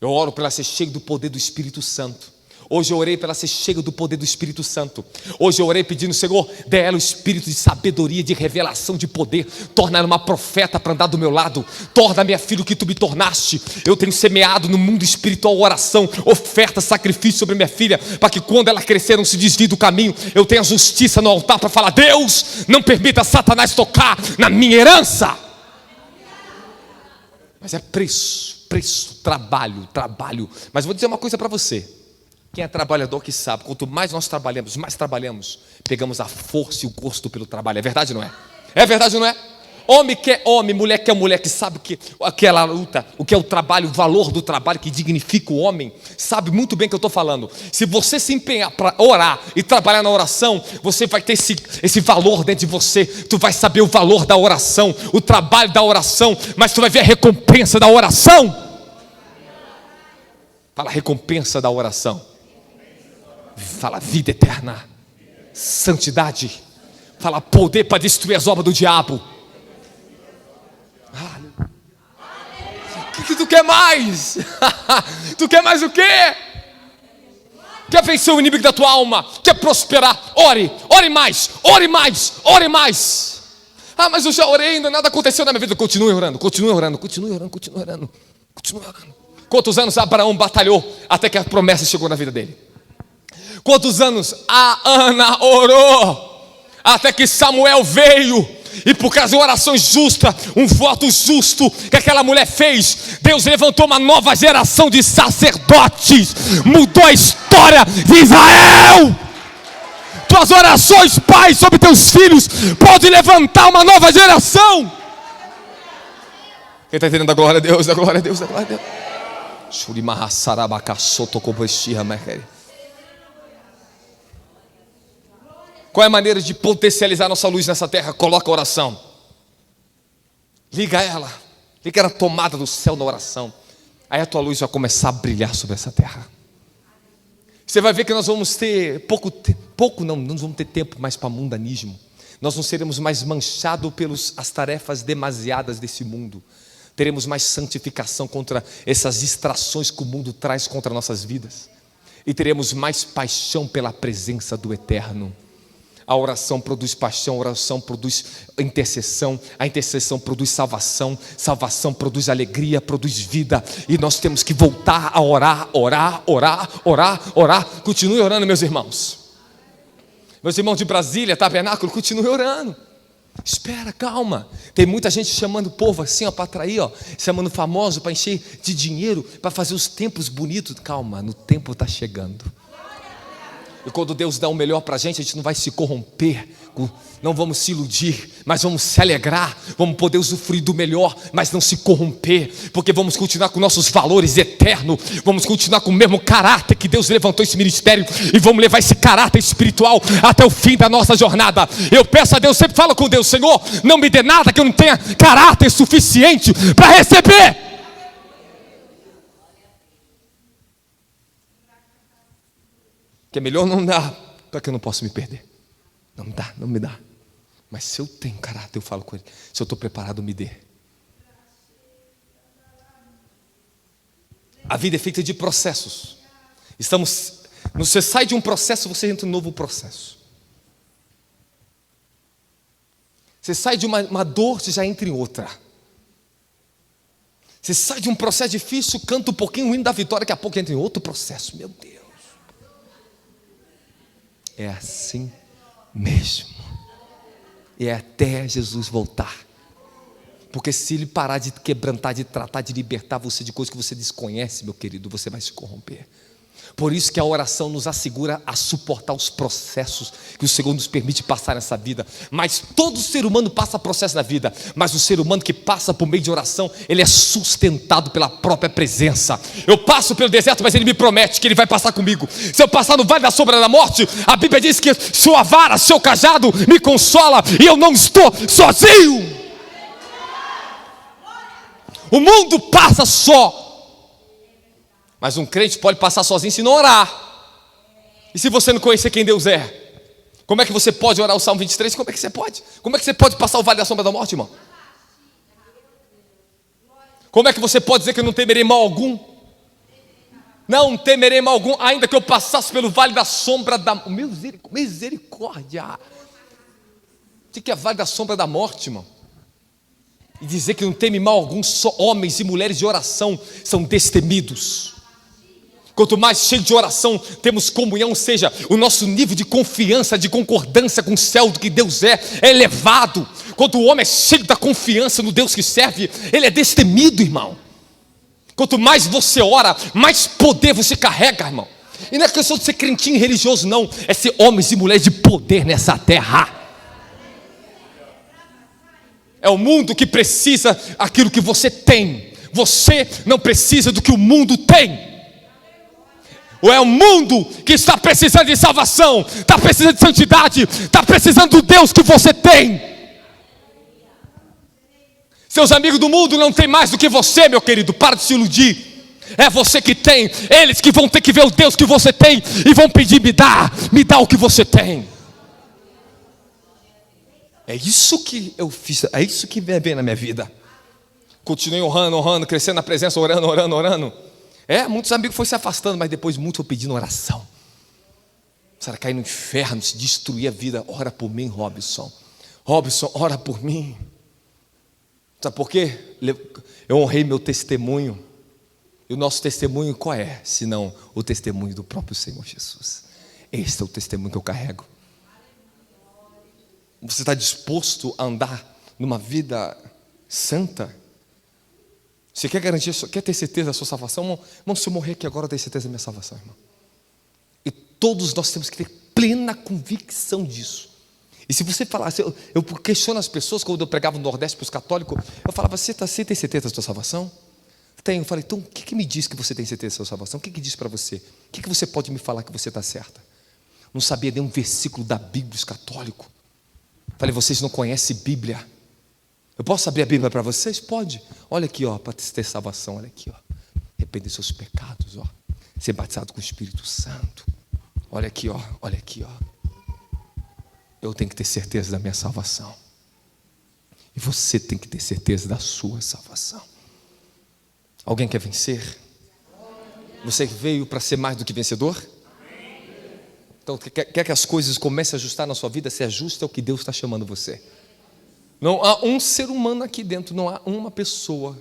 Eu oro para ela ser cheia do poder do Espírito Santo. Hoje eu orei para ela ser cheia do poder do Espírito Santo. Hoje eu orei pedindo, Senhor, dê a ela o espírito de sabedoria, de revelação, de poder. Torna ela uma profeta para andar do meu lado. Torna, minha filha, o que tu me tornaste. Eu tenho semeado no mundo espiritual oração, oferta, sacrifício sobre minha filha, para que quando ela crescer não se desvie do caminho. Eu tenha justiça no altar para falar: Deus, não permita Satanás tocar na minha herança. Mas é preço, trabalho. Mas vou dizer uma coisa para você. Quem é trabalhador que sabe, quanto mais nós trabalhamos, pegamos a força e o gosto pelo trabalho. É verdade ou não é? É verdade ou não é? Homem quer homem, mulher quer mulher, que sabe que aquela luta, o que é o trabalho, o valor do trabalho que dignifica o homem, sabe muito bem o que eu estou falando. Se você se empenhar para orar e trabalhar na oração, você vai ter esse valor dentro de você. Tu vai saber o valor da oração, o trabalho da oração, mas tu vai ver a recompensa da oração. Fala recompensa da oração. Fala vida eterna, santidade. Fala poder para destruir as obras do diabo. O que tu quer mais? Tu quer mais o quê? Quer vencer o inimigo da tua alma? Quer prosperar? Ore mais. Ah, mas eu já orei, ainda nada aconteceu na minha vida. Continue orando. Quantos anos Abraão batalhou até que a promessa chegou na vida dele? Quantos anos a Ana orou até que Samuel veio? E por causa de orações justas, um voto justo que aquela mulher fez, Deus levantou uma nova geração de sacerdotes, mudou a história de Israel. Tuas orações, pai, sobre teus filhos pode levantar uma nova geração. Quem está entendendo? A glória a Deus, a glória a Deus, a glória a Deus. Qual é a maneira de potencializar nossa luz nessa terra? Coloca a oração. Liga ela na tomada do céu na oração. Aí a tua luz vai começar a brilhar sobre essa terra. Você vai ver que nós vamos ter não vamos ter tempo mais para mundanismo. Nós não seremos mais manchados pelas tarefas demasiadas desse mundo. Teremos mais santificação contra essas distrações que o mundo traz contra nossas vidas. E teremos mais paixão pela presença do Eterno. A oração produz paixão, a oração produz intercessão, a intercessão produz salvação, salvação produz alegria, produz vida. E nós temos que voltar a orar. Continue orando, meus irmãos. Meus irmãos de Brasília, Tabernáculo, continue orando. Espera, calma. Tem muita gente chamando o povo assim, para atrair, chamando famoso para encher de dinheiro, para fazer os templos bonitos. Calma, no tempo está chegando. E quando Deus dá o melhor para a gente não vai se corromper, não vamos se iludir, mas vamos se alegrar, vamos poder usufruir do melhor, mas não se corromper, porque vamos continuar com nossos valores eternos, vamos continuar com o mesmo caráter que Deus levantou esse ministério, e vamos levar esse caráter espiritual até o fim da nossa jornada. Eu peço a Deus, sempre falo com Deus: Senhor, não me dê nada que eu não tenha caráter suficiente para receber. Que é melhor não dar, para que eu não possa me perder. Não me dá, não me dá. Mas se eu tenho caráter, eu falo com ele: se eu estou preparado, me dê. A vida é feita de processos. Você sai de um processo, você entra em um novo processo. Você sai de uma dor, você já entra em outra. Você sai de um processo difícil, canta um pouquinho o hino da vitória, daqui a pouco entra em outro processo. Meu Deus. É assim mesmo. E é até Jesus voltar. Porque se ele parar de quebrantar, de tratar, de libertar você de coisas que você desconhece, meu querido, você vai se corromper. Por isso que a oração nos assegura a suportar os processos que o Senhor nos permite passar nessa vida. Mas todo ser humano passa processo na vida, mas o ser humano que passa por meio de oração, ele é sustentado pela própria presença. Eu passo pelo deserto, mas ele me promete que ele vai passar comigo. Se eu passar no vale da sombra da morte, a Bíblia diz que sua vara, seu cajado me consola, e eu não estou sozinho. O mundo passa só, mas um crente pode passar sozinho se não orar. E se você não conhecer quem Deus é, como é que você pode orar o Salmo 23? Como é que você pode? Como é que você pode passar o vale da sombra da morte, irmão? Como é que você pode dizer que eu não temerei mal algum? Não temerei mal algum, ainda que eu passasse pelo vale da sombra da... Misericórdia! O que é vale da sombra da morte, irmão? E dizer que não teme mal algum, só homens e mulheres de oração são destemidos. Quanto mais cheio de oração temos comunhão, ou seja, o nosso nível de confiança, de concordância com o céu do que Deus é elevado. Quando o homem é cheio da confiança no Deus que serve, ele é destemido, irmão. Quanto mais você ora, mais poder você carrega, irmão. E não é questão de ser crentinho religioso, não. É ser homens e mulheres de poder nessa terra. É o mundo que precisa aquilo que você tem. Você não precisa do que o mundo tem. Ou é o mundo que está precisando de salvação, está precisando de santidade, está precisando do Deus que você tem. Seus amigos do mundo não têm mais do que você, meu querido. Para de se iludir. É você que tem. Eles que vão ter que ver o Deus que você tem e vão pedir: me dá o que você tem. É isso que eu fiz, é isso que vem na minha vida. Continuei honrando, crescendo na presença, orando. Muitos amigos foram se afastando, mas depois muitos foram pedindo oração. Será cair no inferno, se destruir a vida? Ora por mim, Robson. Robson, ora por mim. Sabe por quê? Eu honrei meu testemunho. E o nosso testemunho qual é? Senão o testemunho do próprio Senhor Jesus. Esse é o testemunho que eu carrego. Você está disposto a andar numa vida santa? Você quer garantir, quer ter certeza da sua salvação? Irmão, se eu morrer aqui agora, eu tenho certeza da minha salvação, irmão. E todos nós temos que ter plena convicção disso. E se você falar, eu questiono as pessoas, quando eu pregava no Nordeste para os católicos, eu falava: você tem certeza da sua salvação? Tenho. Eu falei: então o que me diz que você tem certeza da sua salvação? O que diz para você? O que você pode me falar que você está certa? Não sabia nem um versículo da Bíblia dos católicos. Falei: vocês não conhecem Bíblia? Eu posso abrir a Bíblia para vocês? Pode. Olha aqui, ó, para ter salvação, olha aqui, ó. Arrepender dos seus pecados, ó. Ser batizado com o Espírito Santo. Olha aqui, ó. Olha aqui, ó. Eu tenho que ter certeza da minha salvação. E você tem que ter certeza da sua salvação. Alguém quer vencer? Você veio para ser mais do que vencedor? Então, quer que as coisas comecem a ajustar na sua vida? Se ajuste ao que Deus está chamando você. Não há um ser humano aqui dentro, não há uma pessoa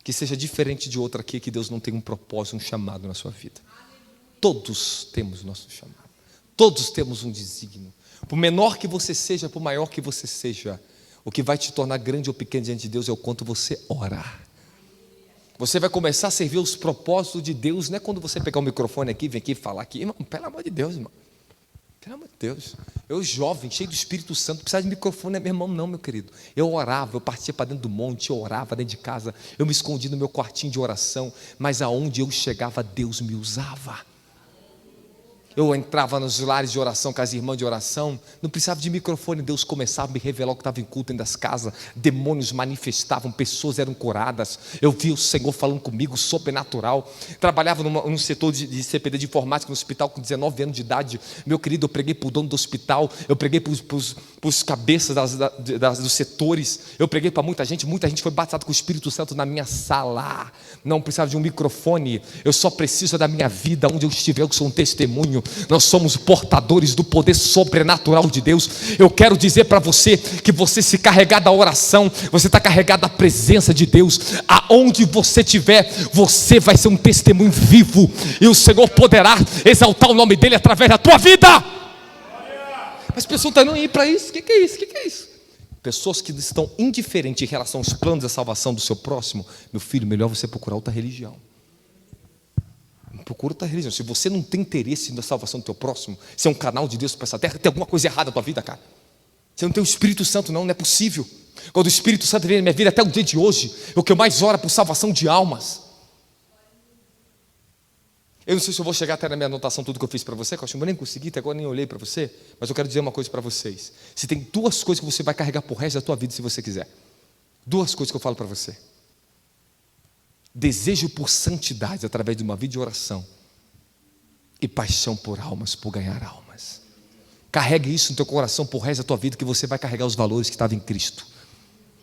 que seja diferente de outra aqui, que Deus não tem um propósito, um chamado na sua vida. Todos temos o nosso chamado. Todos temos um desígnio. Por menor que você seja, por maior que você seja, o que vai te tornar grande ou pequeno diante de Deus é o quanto você ora. Você vai começar a servir os propósitos de Deus, não é quando você pegar o microfone aqui, vem aqui falar aqui, irmão, pelo amor de Deus, irmão. Pelo amor de Deus, eu jovem, cheio do Espírito Santo, não precisava de microfone, meu irmão, não, meu querido. Eu orava, eu partia para dentro do monte, eu orava dentro de casa, eu me escondia no meu quartinho de oração, mas aonde eu chegava, Deus me usava. Eu entrava nos lares de oração com as irmãs de oração, não precisava de microfone, Deus começava a me revelar o que estava em culto dentro das casas, demônios manifestavam, pessoas eram curadas, eu via o Senhor falando comigo, sobrenatural. Trabalhava num setor de CPD de informática no hospital com 19 anos de idade, meu querido, eu preguei para o dono do hospital, eu preguei para os cabeças dos setores, eu preguei para muita gente foi batizada com o Espírito Santo na minha sala, não precisava de um microfone, eu só preciso da minha vida, onde eu estiver, eu sou um testemunho. Nós somos portadores do poder sobrenatural de Deus. Eu quero dizer para você que você se carregar da oração, você está carregado da presença de Deus. Aonde você estiver, você vai ser um testemunho vivo, e o Senhor poderá exaltar o nome dele através da tua vida. Mas as pessoas estão indo para isso. O que é isso? O que é isso? Pessoas que estão indiferentes em relação aos planos da salvação do seu próximo. Meu filho, melhor você procurar outra religião. Procura outra religião. Se você não tem interesse na salvação do teu próximo, você é um canal de Deus para essa terra, tem alguma coisa errada na tua vida, cara. Você não tem o Espírito Santo, não é possível. Quando o Espírito Santo vem na minha vida, até o dia de hoje, o que eu mais oro é por salvação de almas. Eu não sei se eu vou chegar até na minha anotação tudo que eu fiz para você, que eu acho que eu nem consegui, até agora nem olhei para você, mas eu quero dizer uma coisa para vocês. Se tem duas coisas que você vai carregar por resto da tua vida, se você quiser. Duas coisas que eu falo para você. Desejo por santidade através de uma vida de oração e paixão por almas, por ganhar almas. Carregue isso no teu coração por resto da tua vida, que você vai carregar os valores que estavam em Cristo.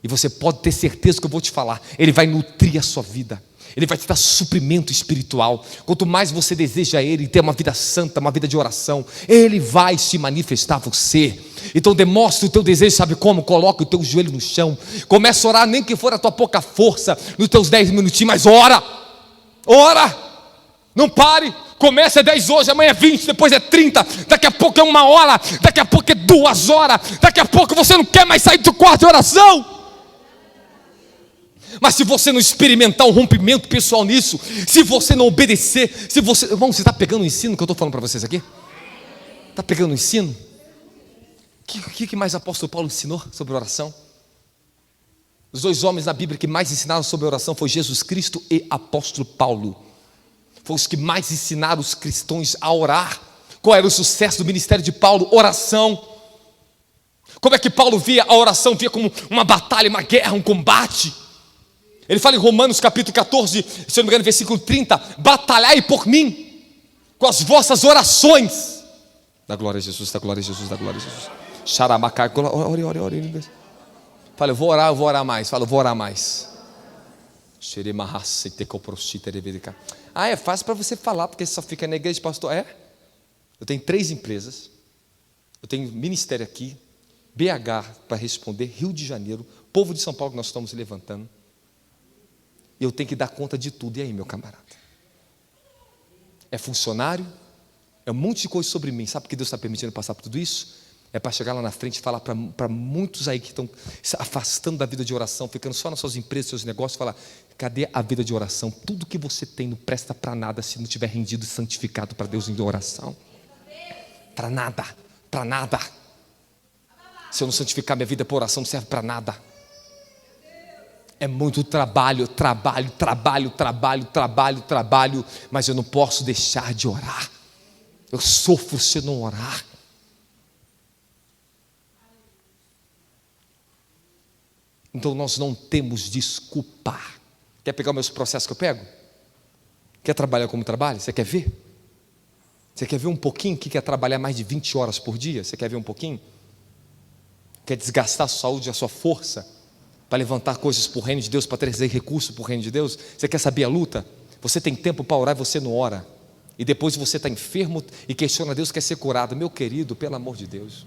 E você pode ter certeza que eu vou te falar, Ele vai nutrir a sua vida, Ele vai te dar suprimento espiritual. Quanto mais você deseja Ele, ter uma vida santa, uma vida de oração, Ele vai se manifestar a você. Então demonstre o teu desejo, sabe como? Coloca o teu joelho no chão, começa a orar, nem que for a tua pouca força, nos teus 10 minutinhos, mas ora, não pare. Começa é 10 hoje, amanhã é 20, depois é 30, daqui a pouco é 1 hora, daqui a pouco é 2 horas, daqui a pouco você não quer mais sair do quarto de oração. Mas se você não experimentar um rompimento pessoal nisso, se você não obedecer, irmão, você está pegando o ensino que eu estou falando para vocês aqui? Está pegando o ensino? O que mais o apóstolo Paulo ensinou sobre oração? Os 2 homens na Bíblia que mais ensinaram sobre oração foi Jesus Cristo e apóstolo Paulo. Foram os que mais ensinaram os cristãos a orar. Qual era o sucesso do ministério de Paulo? Oração. Como é que Paulo via a oração? Via como uma batalha, uma guerra, um combate. Ele fala em Romanos capítulo 14, se eu não me engano, versículo 30, batalhai por mim, com as vossas orações. Da glória a Jesus, da glória a Jesus, da glória a Jesus. Xaramacai, ore. Fala, eu vou orar mais. Fala, eu vou orar mais. Ah, é fácil para você falar, porque você só fica na igreja, pastor. Eu tenho 3 empresas, eu tenho ministério aqui, BH para responder, Rio de Janeiro, povo de São Paulo que nós estamos levantando. E eu tenho que dar conta de tudo. E aí, meu camarada? É funcionário? É um monte de coisa sobre mim. Sabe por que Deus está permitindo passar por tudo isso? É para chegar lá na frente e falar para muitos aí que estão se afastando da vida de oração, ficando só nas suas empresas, seus negócios, falar, cadê a vida de oração? Tudo que você tem não presta para nada se não tiver rendido e santificado para Deus em oração. Para nada. Se eu não santificar minha vida por oração, não serve para nada. É muito trabalho, mas eu não posso deixar de orar. Eu sofro se não orar. Então nós não temos desculpa. Quer pegar os meus processos que eu pego? Quer trabalhar como trabalho? Você quer ver? Você quer ver um pouquinho que quer trabalhar mais de 20 horas por dia? Você quer ver um pouquinho? Quer desgastar a sua saúde, a sua força, para levantar coisas para o reino de Deus, para trazer recursos para o reino de Deus? Você quer saber a luta? Você tem tempo para orar e você não ora. E depois você está enfermo e questiona a Deus, quer ser curado. Meu querido, pelo amor de Deus.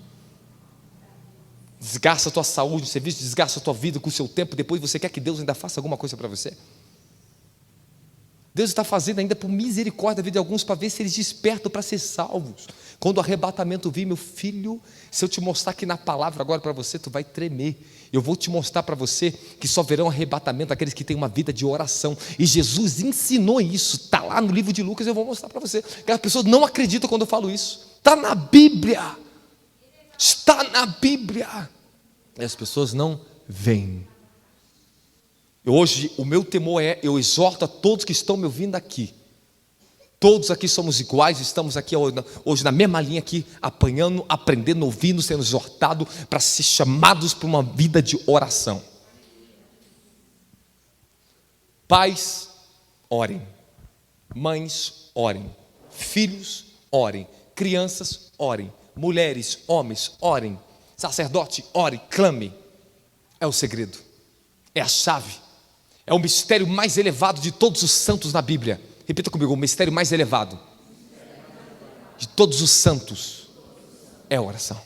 Desgasta a tua saúde, você desgasta a tua vida com o seu tempo, depois você quer que Deus ainda faça alguma coisa para você? Deus está fazendo ainda por misericórdia da vida de alguns, para ver se eles despertam para ser salvos. Quando o arrebatamento vir, meu filho, se eu te mostrar aqui na palavra agora para você, tu vai tremer. Eu vou te mostrar para você que só verão arrebatamento aqueles que têm uma vida de oração. E Jesus ensinou isso, está lá no livro de Lucas, eu vou mostrar para você. Que as pessoas não acreditam quando eu falo isso. Está na Bíblia. Está na Bíblia. E as pessoas não veem. Hoje o meu temor é, eu exorto a todos que estão me ouvindo aqui. Todos aqui somos iguais, estamos aqui hoje na mesma linha aqui, apanhando, aprendendo, ouvindo, sendo exortados para ser chamados para uma vida de oração. Pais, orem. Mães, orem. Filhos, orem. Crianças, orem. Mulheres, homens, orem. Sacerdote, ore, clame. É o segredo, é a chave, é o mistério mais elevado de todos os santos na Bíblia. Repita comigo, o mistério mais elevado de todos os santos é a oração.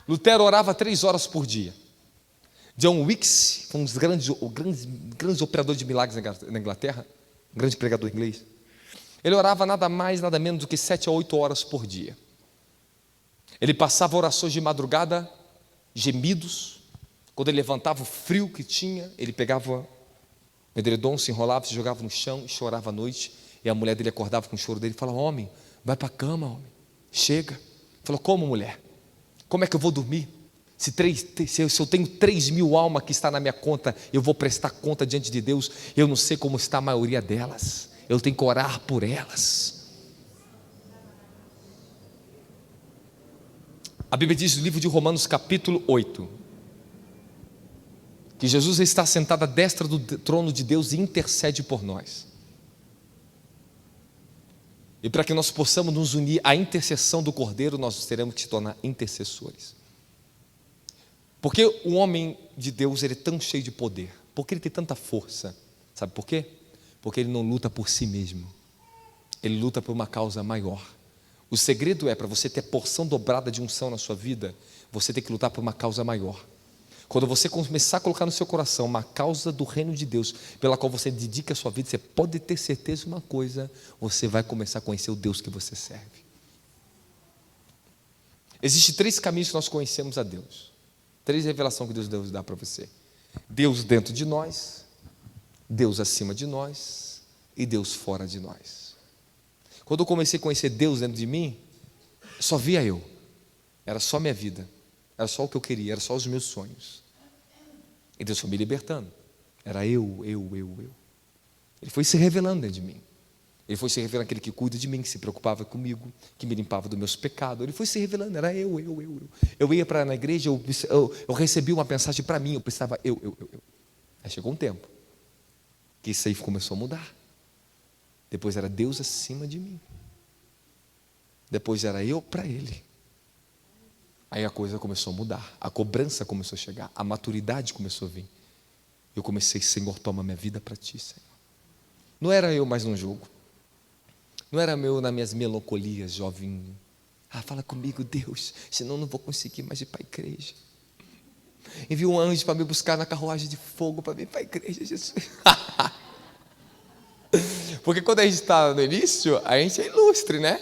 Lutero orava 3 horas por dia. John Wilkes, um dos grandes operadores de milagres na Inglaterra, um grande pregador inglês, ele orava nada mais, nada menos do que 7 a 8 horas por dia. Ele passava orações de madrugada, gemidos. Quando ele levantava o frio que tinha, ele pegava o edredom, se enrolava, se jogava no chão e chorava à noite. E a mulher dele acordava com o choro dele e falava: homem, vai para a cama, homem, chega. Ele falou: como, mulher? Como é que eu vou dormir? Se eu tenho 3.000 almas que está na minha conta, eu vou prestar conta diante de Deus. Eu não sei como está a maioria delas. Eu tenho que orar por elas. A Bíblia diz no livro de Romanos capítulo 8, que Jesus está sentado à destra do trono de Deus e intercede por nós. E para que nós possamos nos unir à intercessão do Cordeiro, nós teremos que se tornar intercessores. Porque o homem de Deus, ele é tão cheio de poder? Porque ele tem tanta força? Sabe por quê? Porque ele não luta por si mesmo. Ele luta por uma causa maior. O segredo é, para você ter porção dobrada de unção na sua vida, você tem que lutar por uma causa maior. Quando você começar a colocar no seu coração uma causa do reino de Deus, pela qual você dedica a sua vida, você pode ter certeza de uma coisa: você vai começar a conhecer o Deus que você serve. Existem 3 caminhos que nós conhecemos a Deus. 3 revelações que Deus dá para você: Deus dentro de nós, Deus acima de nós e Deus fora de nós. Quando eu comecei a conhecer Deus dentro de mim, só via eu. Era só minha vida, era só o que eu queria, era só os meus sonhos. E Deus foi me libertando. Era eu. Ele foi se revelando dentro de mim. Ele foi se revelando aquele que cuida de mim, que se preocupava comigo, que me limpava dos meus pecados. Ele foi se revelando, era eu. Eu ia na igreja, eu recebi uma mensagem para mim, eu precisava eu. Aí chegou um tempo que isso aí começou a mudar. Depois era Deus acima de mim. Depois era eu para Ele. Aí a coisa começou a mudar. A cobrança começou a chegar. A maturidade começou a vir. Eu comecei: Senhor, toma minha vida para Ti, Senhor. Não era eu mais num jogo. Não era eu nas minhas melancolias, jovinho. Fala comigo, Deus, senão eu não vou conseguir mais ir para a igreja. Envia um anjo para me buscar na carruagem de fogo para vir para a igreja, Jesus. Porque quando a gente está no início, a gente é ilustre, né?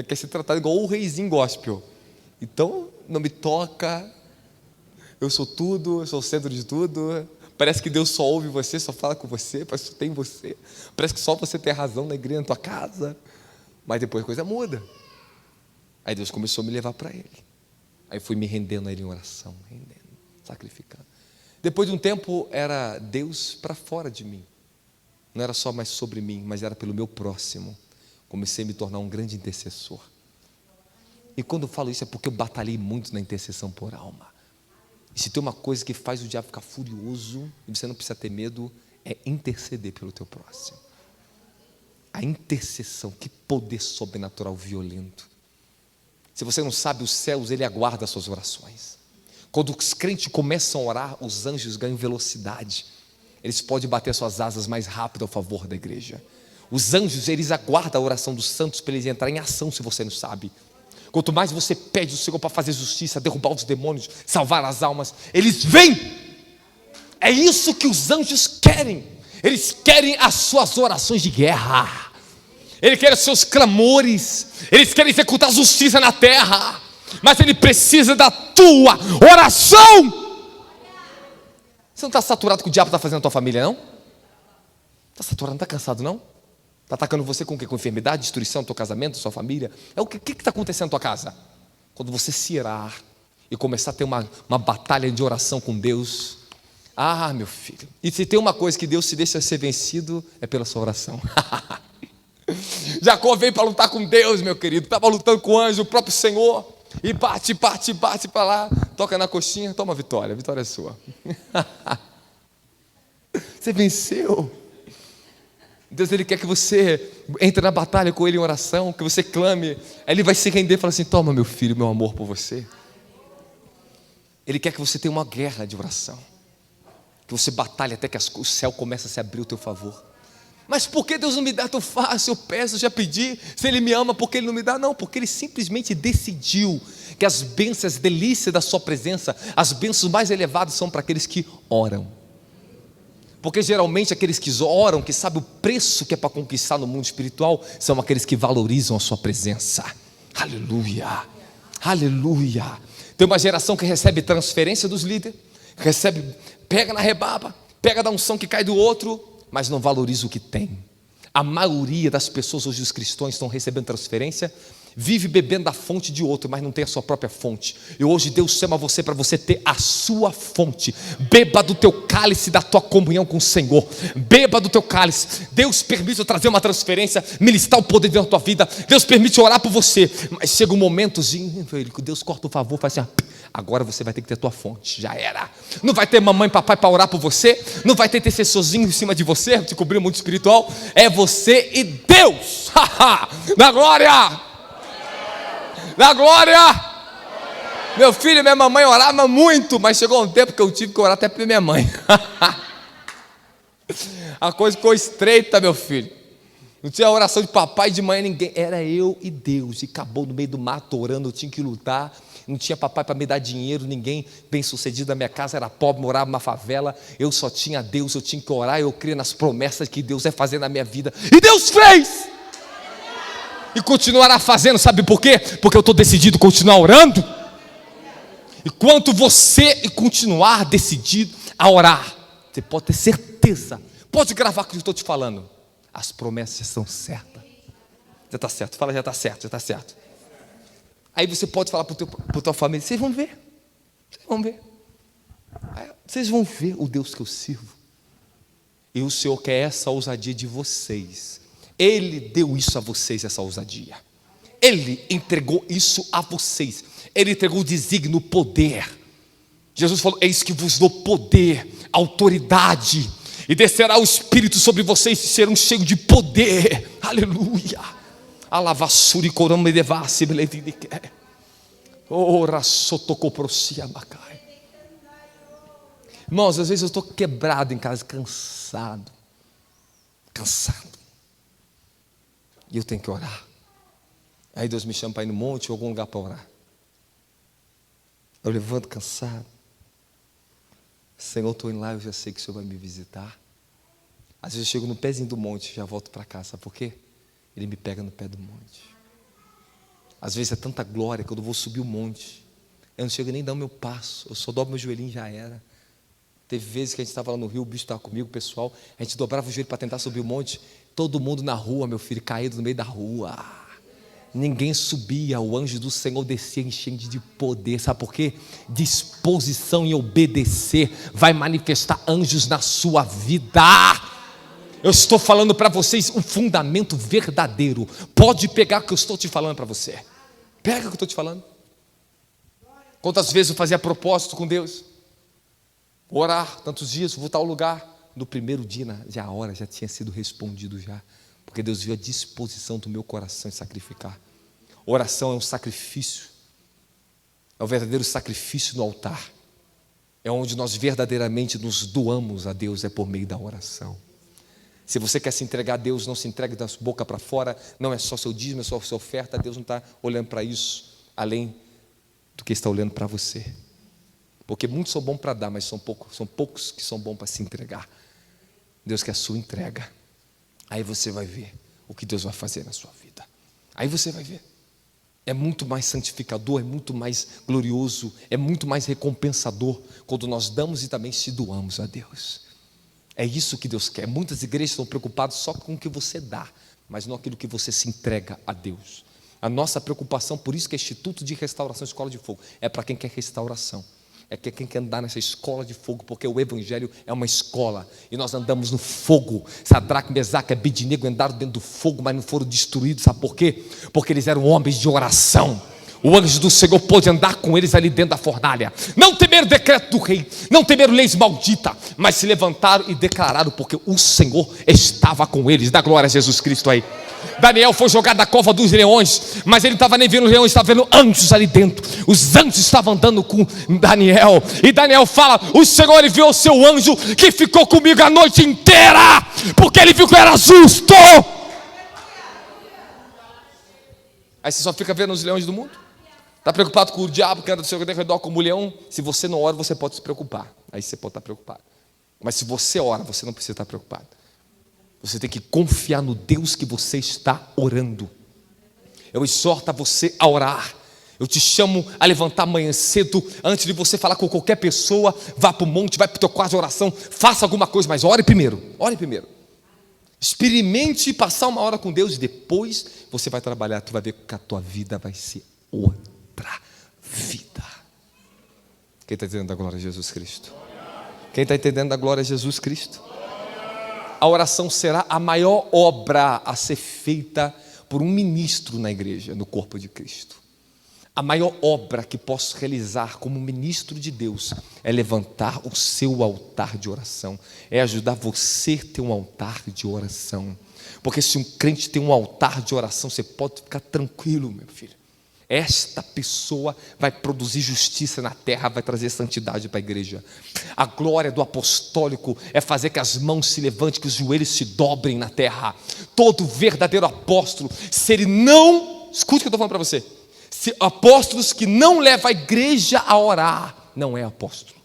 Quer ser tratado igual o reizinho gospel. Então, não me toca, eu sou tudo, eu sou o centro de tudo. Parece que Deus só ouve você, só fala com você, parece que só tem você. Parece que só você tem razão na igreja, na tua casa. Mas depois a coisa muda. Aí Deus começou a me levar para Ele. Aí fui me rendendo a Ele em oração, sacrificando. Depois de um tempo, era Deus para fora de mim. Não era só mais sobre mim, mas era pelo meu próximo. Comecei a me tornar um grande intercessor. E quando eu falo isso é porque eu batalhei muito na intercessão por alma. E se tem uma coisa que faz o diabo ficar furioso, e você não precisa ter medo, é interceder pelo teu próximo. A intercessão, que poder sobrenatural violento. Se você não sabe, os céus, ele aguarda as suas orações. Quando os crentes começam a orar, os anjos ganham velocidade. Eles podem bater suas asas mais rápido a favor da igreja. Os anjos, eles aguardam a oração dos santos para eles entrarem em ação, se você não sabe. Quanto mais você pede ao Senhor para fazer justiça, derrubar os demônios, salvar as almas, eles vêm. É isso que os anjos querem. Eles querem as suas orações de guerra. Ele quer os seus clamores. Eles querem executar a justiça na terra. Mas ele precisa da tua oração. Você não está saturado com o diabo está fazendo na tua família, não? Está saturado, não está cansado, não? Está atacando você com o quê? Com enfermidade, destruição do teu casamento, da sua família? O que está acontecendo na tua casa? Quando você se irar e começar a ter uma batalha de oração com Deus. Ah, meu filho. E se tem uma coisa que Deus se deixa ser vencido, é pela sua oração. Jacó veio para lutar com Deus, meu querido. Estava lutando com o anjo, o próprio Senhor. E bate para lá. Toca na coxinha, toma a vitória é sua. Você venceu. Deus, Ele quer que você entre na batalha com Ele em oração, que você clame. Ele vai se render e falar assim: toma, meu filho, meu amor por você. Ele quer que você tenha uma guerra de oração, que você batalhe até que o céu comece a se abrir ao teu favor. Mas por que Deus não me dá tão fácil? Eu peço, já pedi. Se Ele me ama, por que Ele não me dá? Não, porque Ele simplesmente decidiu que as bênçãos, as delícias da sua presença, as bênçãos mais elevadas são para aqueles que oram. Porque geralmente aqueles que oram, que sabem o preço que é para conquistar no mundo espiritual, são aqueles que valorizam a sua presença. Aleluia, aleluia. Tem uma geração que recebe transferência dos líderes, pega na rebaba, pega da unção que cai do outro, mas não valoriza o que tem. A maioria das pessoas hoje, os cristãos, estão recebendo transferência, vive bebendo da fonte de outro, mas não tem a sua própria fonte. E hoje Deus chama você para você ter a sua fonte. Beba do teu cálice, da tua comunhão com o Senhor. Beba do teu cálice. Deus permite eu trazer uma transferência, ministrar o poder dentro da tua vida. Deus permite eu orar por você. Mas chega um momentozinho que Deus corta o favor, faz assim: agora você vai ter que ter a tua fonte. Já era. Não vai ter mamãe e papai para orar por você. Não vai ter intercessorzinho em cima de você, te cobrir o mundo espiritual. É você e Deus. Na glória. Na glória. Meu filho e minha mamãe oravam muito, mas chegou um tempo que eu tive que orar até para minha mãe. A coisa ficou estreita, meu filho. Não tinha oração de papai e de mãe, ninguém. Era eu e Deus. E acabou no meio do mato orando, eu tinha que lutar. Não tinha papai para me dar dinheiro, ninguém bem sucedido na minha casa, era pobre, morava numa favela. Eu só tinha Deus, eu tinha que orar. Eu creio nas promessas que Deus vai fazer na minha vida. E Deus fez! E continuará fazendo, sabe por quê? Porque eu estou decidido a continuar orando. E quanto você continuar decidido a orar, você pode ter certeza, pode gravar o que eu estou te falando, as promessas são certas. Já está certo, fala, já está certo, já está certo. Aí você pode falar para a tua família: vocês vão ver, vocês vão ver o Deus que eu sirvo. E o Senhor quer essa ousadia de vocês. Ele deu isso a vocês, essa ousadia. Ele entregou isso a vocês. Ele entregou o desígnio, o poder. Jesus falou: eis que vos dou poder, autoridade, e descerá o Espírito sobre vocês, e serão cheios de poder. Aleluia. Alavassuri corame devassi beledique. Ora sotocoprosia macai. Irmãos, às vezes eu estou quebrado em casa, cansado. E eu tenho que orar. Aí Deus me chama para ir no monte ou algum lugar para orar. Eu levanto cansado. Senhor, estou indo lá, eu já sei que o Senhor vai me visitar. Às vezes eu chego no pezinho do monte e já volto para casa. Sabe por quê? Ele me pega no pé do monte. Às vezes é tanta glória que eu vou subir o monte, eu não chego nem a dar o meu passo. Eu só dobro meu joelhinho e já era. Teve vezes que a gente estava lá no Rio, o bicho estava comigo, o pessoal, a gente dobrava o joelho para tentar subir o monte. Todo mundo na rua, meu filho, caído no meio da rua. Ninguém subia, o anjo do Senhor descia enchendo de poder. Sabe por quê? Disposição em obedecer vai manifestar anjos na sua vida. Eu estou falando para vocês um fundamento verdadeiro. Pode pegar o que eu estou te falando para você. Pega o que eu estou te falando. Quantas vezes eu fazia propósito com Deus? Orar tantos dias, vou tal lugar. No primeiro dia, já a hora já tinha sido respondido já. Porque Deus viu a disposição do meu coração em sacrificar. Oração é um sacrifício. É o verdadeiro sacrifício no altar. É onde nós verdadeiramente nos doamos a Deus, é por meio da oração. Se você quer se entregar a Deus, não se entregue da boca para fora. Não é só seu dízimo, é só sua oferta. Deus não está olhando para isso, além do que está olhando para você. Porque muitos são bons para dar, mas são poucos que são bons para se entregar. Deus quer a sua entrega. Aí você vai ver o que Deus vai fazer na sua vida. Aí você vai ver. É muito mais santificador, é muito mais glorioso, é muito mais recompensador quando nós damos e também se doamos a Deus. É isso que Deus quer. Muitas igrejas estão preocupadas só com o que você dá, mas não aquilo que você se entrega a Deus. A nossa preocupação, por isso que é Instituto de Restauração, Escola de Fogo, é para quem quer restauração. É quem quer andar nessa escola de fogo, porque o Evangelho é uma escola, e nós andamos no fogo. Sadraque, Mesaque e Abednego andaram dentro do fogo, mas não foram destruídos, sabe por quê? Porque eles eram homens de oração. O anjo do Senhor pôde andar com eles ali dentro da fornalha. Não temeram o decreto do rei, não temeram leis malditas, mas se levantaram e declararam, porque o Senhor estava com eles. Dá glória a Jesus Cristo aí. Daniel foi jogado da cova dos leões, mas ele não estava nem vendo os leões, estava vendo anjos ali dentro. Os anjos estavam andando com Daniel, e Daniel fala: o Senhor enviou o seu anjo, que ficou comigo a noite inteira, porque ele viu que eu era justo. Aí você só fica vendo os leões do mundo? Está preocupado com o diabo que anda do seu redor como um leão? Se você não ora, você pode se preocupar. Aí você pode estar preocupado. Mas se você ora, você não precisa estar preocupado. Você tem que confiar no Deus que você está orando. Eu exorto a você a orar. Eu te chamo a levantar amanhã cedo, antes de você falar com qualquer pessoa. Vá para o monte, vai para o teu quarto de oração, faça alguma coisa, mas ore primeiro. Ore primeiro. Experimente passar uma hora com Deus, e depois você vai trabalhar. Tu vai ver que a tua vida vai ser outra vida. Quem está entendendo da glória a Jesus Cristo? Quem está entendendo da glória a Jesus Cristo? A oração será a maior obra a ser feita por um ministro na igreja, no corpo de Cristo. A maior obra que posso realizar como ministro de Deus é levantar o seu altar de oração, é ajudar você a ter um altar de oração. Porque se um crente tem um altar de oração, você pode ficar tranquilo, meu filho. Esta pessoa vai produzir justiça na terra, vai trazer santidade para a igreja. A glória do apostólico é fazer que as mãos se levantem, que os joelhos se dobrem na terra. Todo verdadeiro apóstolo, se ele não... Escute o que eu estou falando para você. Se apóstolos que não levam a igreja a orar, não é apóstolo,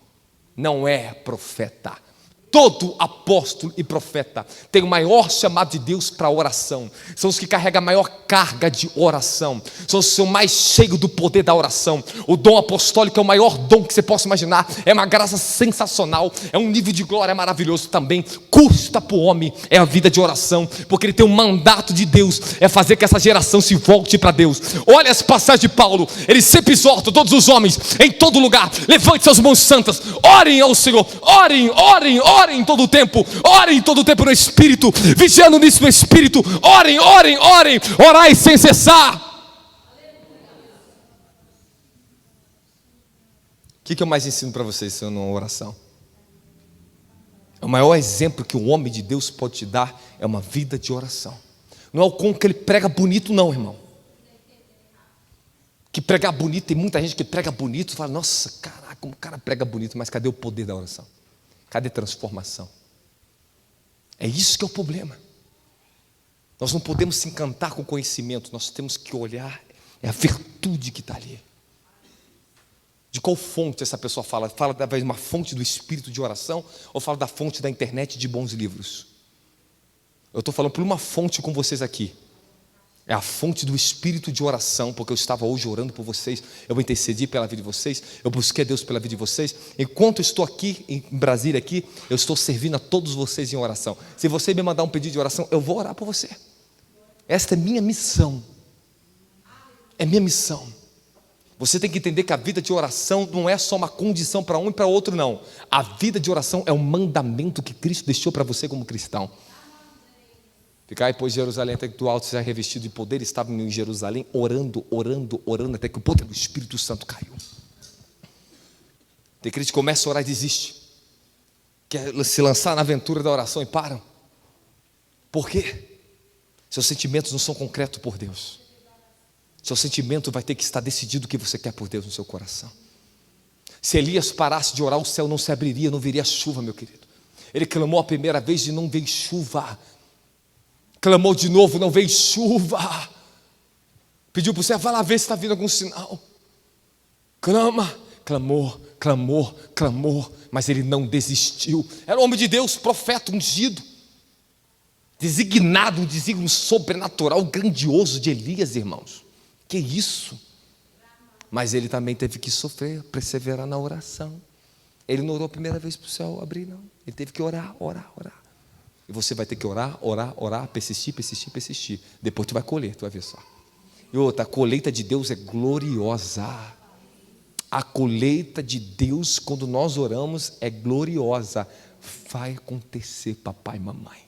não é profeta. Todo apóstolo e profeta tem o maior chamado de Deus para oração. São os que carregam a maior carga de oração. São os que são mais cheios do poder da oração. O dom apostólico é o maior dom que você possa imaginar. É uma graça sensacional. É um nível de glória maravilhoso também. Custa para o homem é a vida de oração, porque ele tem um mandato de Deus, é fazer que essa geração se volte para Deus. Olha as passagens de Paulo. Ele sempre exorta todos os homens em todo lugar: levante suas mãos santas, orem ao Senhor, orem, orem, orem em todo o tempo, orem todo o tempo no Espírito, vigiando nisso no Espírito, orem, orem, orem, orai sem cessar. O que eu mais ensino para vocês se não oração? O maior exemplo que o homem de Deus pode te dar é uma vida de oração. Não é o como que ele prega bonito não, irmão. Que pregar bonito, tem muita gente que prega bonito e fala: nossa, caraca, como o cara prega bonito, mas cadê o poder da oração? Cadê transformação? É isso que é o problema. Nós não podemos se encantar com o conhecimento, nós temos que olhar, é a virtude que está ali. De qual fonte essa pessoa fala? Fala através de uma fonte do espírito de oração, ou fala da fonte da internet de bons livros? Eu estou falando por uma fonte com vocês aqui. É a fonte do espírito de oração, porque eu estava hoje orando por vocês, eu intercedi pela vida de vocês, eu busquei a Deus pela vida de vocês. Enquanto eu estou aqui em Brasília, aqui, eu estou servindo a todos vocês em oração. Se você me mandar um pedido de oração, eu vou orar por você. Esta é minha missão. É minha missão. Você tem que entender que a vida de oração não é só uma condição para um e para outro, não. A vida de oração é um mandamento que Cristo deixou para você como cristão. Ficai, pois, Jerusalém, até que do alto seja revestido de poder. Estavam em Jerusalém orando, orando, orando, até que o poder do Espírito Santo caiu. Tem crente que começa a orar e desiste, quer se lançar na aventura da oração e param. Por quê? Seus sentimentos não são concretos por Deus. Seu sentimento vai ter que estar decidido o que você quer por Deus no seu coração. Se Elias parasse de orar, o céu não se abriria, não viria chuva, meu querido. Ele clamou a primeira vez e não veio chuva. Clamou de novo, não veio chuva. Pediu para o céu: vai lá ver se está vindo algum sinal. Clamou, clamou, mas ele não desistiu. Era um homem de Deus, profeta, ungido, designado, um desígnio sobrenatural, grandioso de Elias, irmãos. Que isso? Mas ele também teve que sofrer, perseverar na oração. Ele não orou a primeira vez para o céu abrir, não. Ele teve que orar. E você vai ter que orar, persistir. Depois tu vai colher, tu vai ver só. E outra, a colheita de Deus é gloriosa. A colheita de Deus, quando nós oramos, é gloriosa. Vai acontecer, papai e mamãe.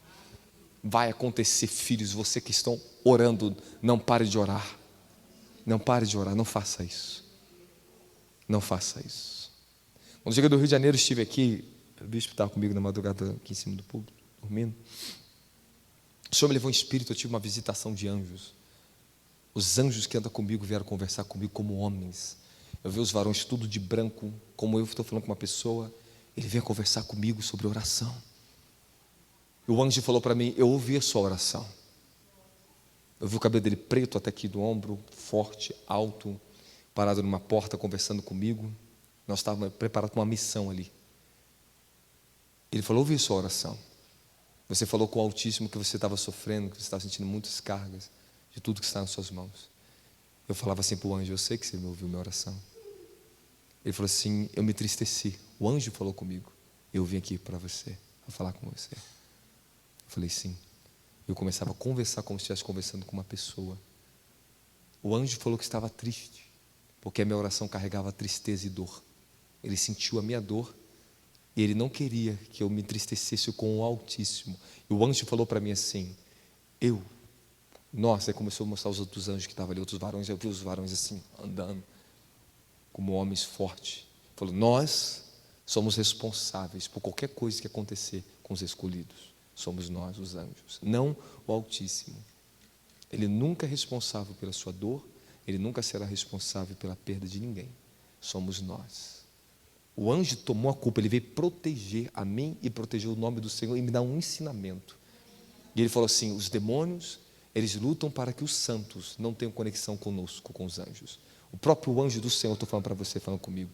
Vai acontecer, filhos, você que estão orando, não pare de orar. Não pare de orar, não faça isso. Não faça isso. Quando eu cheguei do Rio de Janeiro, estive aqui, o bispo estava comigo na madrugada, aqui em cima do púlpito, dormindo. O Senhor me levou em espírito, eu tive uma visitação de anjos. Os anjos que andam comigo vieram conversar comigo como homens. Eu vi os varões tudo de branco, como eu estou falando com uma pessoa. Ele veio conversar comigo sobre oração. E o anjo falou para mim, eu ouvi a sua oração. Eu vi o cabelo dele preto até aqui do ombro, forte, alto, parado numa porta, conversando comigo. Nós estávamos preparados para uma missão ali. Ele falou, ouvi a sua oração. Você falou com o Altíssimo que você estava sofrendo, que você estava sentindo muitas cargas de tudo que está nas suas mãos. Eu falava assim para o anjo, eu sei que você me ouviu minha oração. Ele falou assim, eu me entristeci. O anjo falou comigo, eu vim aqui para você, para falar com você. Eu falei, sim. Eu começava a conversar como se estivesse conversando com uma pessoa. O anjo falou que estava triste, porque a minha oração carregava tristeza e dor. Ele sentiu a minha dor e ele não queria que eu me entristecesse com o Altíssimo. E o anjo falou para mim assim, nossa, aí começou a mostrar os outros anjos que estavam ali, outros varões. Eu vi os varões assim, andando, como homens fortes. Falou, nós somos responsáveis por qualquer coisa que acontecer com os escolhidos. Somos nós, os anjos, não o Altíssimo. Ele nunca é responsável pela sua dor, ele nunca será responsável pela perda de ninguém. Somos nós. O anjo tomou a culpa, ele veio proteger a mim e proteger o nome do Senhor e me dar um ensinamento. E ele falou assim, os demônios, eles lutam para que os santos não tenham conexão conosco, com os anjos. O próprio anjo do Senhor, estou falando para você, falando comigo.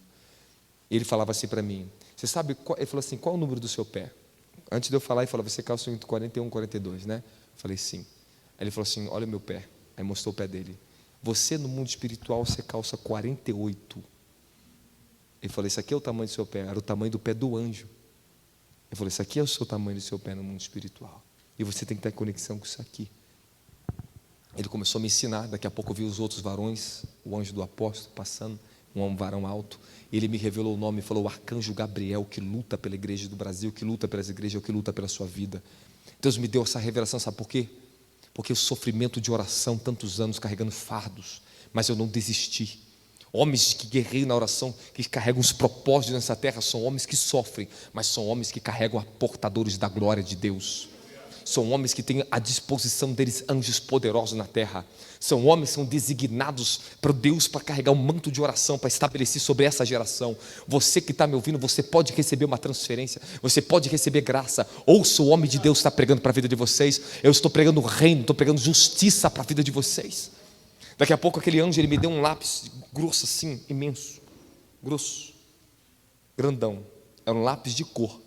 Ele falava assim para mim, você sabe, ele falou assim, qual é o número do seu pé? Antes de eu falar, ele falou, você calça entre 41 e 42, né? Eu falei, sim. Aí ele falou assim, olha o meu pé. Aí mostrou o pé dele. Você no mundo espiritual, você calça 48. Ele falou, esse aqui é o tamanho do seu pé. Era o tamanho do pé do anjo. Ele falou, esse aqui é o seu tamanho do seu pé no mundo espiritual. E você tem que ter conexão com isso aqui. Ele começou a me ensinar. Daqui a pouco eu vi os outros varões, o anjo do apóstolo passando, um varão alto. Ele me revelou o nome e falou, o arcanjo Gabriel, que luta pela igreja do Brasil, que luta pelas igrejas, que luta pela sua vida. Deus me deu essa revelação, sabe por quê? Porque o sofrimento de oração, tantos anos carregando fardos, mas eu não desisti. Homens que guerreiam na oração, que carregam os propósitos nessa terra, são homens que sofrem, mas são homens que carregam a portadores da glória de Deus. São homens que têm à disposição deles anjos poderosos na terra. São homens que são designados por Deus para carregar um manto de oração, para estabelecer sobre essa geração. Você que está me ouvindo, você pode receber uma transferência, você pode receber graça. Ouça o homem de Deus está pregando para a vida de vocês. Eu estou pregando o reino, estou pregando justiça para a vida de vocês. Daqui a pouco aquele anjo, ele me deu um lápis grosso assim, imenso, grosso, grandão. Era um lápis de cor,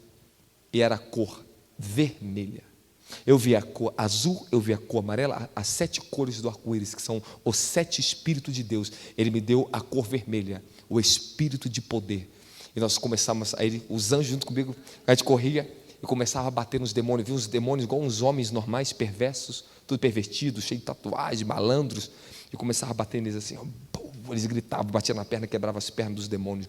e era a cor vermelha. Eu vi a cor azul, eu vi a cor amarela, as 7 cores do arco-íris, que são os 7 Espíritos de Deus. Ele me deu a cor vermelha, o Espírito de poder. E nós começamos, aí os anjos junto comigo, a gente corria e começava a bater nos demônios. Viu os demônios igual uns homens normais, perversos, tudo pervertido, cheio de tatuagem, malandros. E começava a bater neles assim, eles gritavam, batiam na perna, quebravam as pernas dos demônios,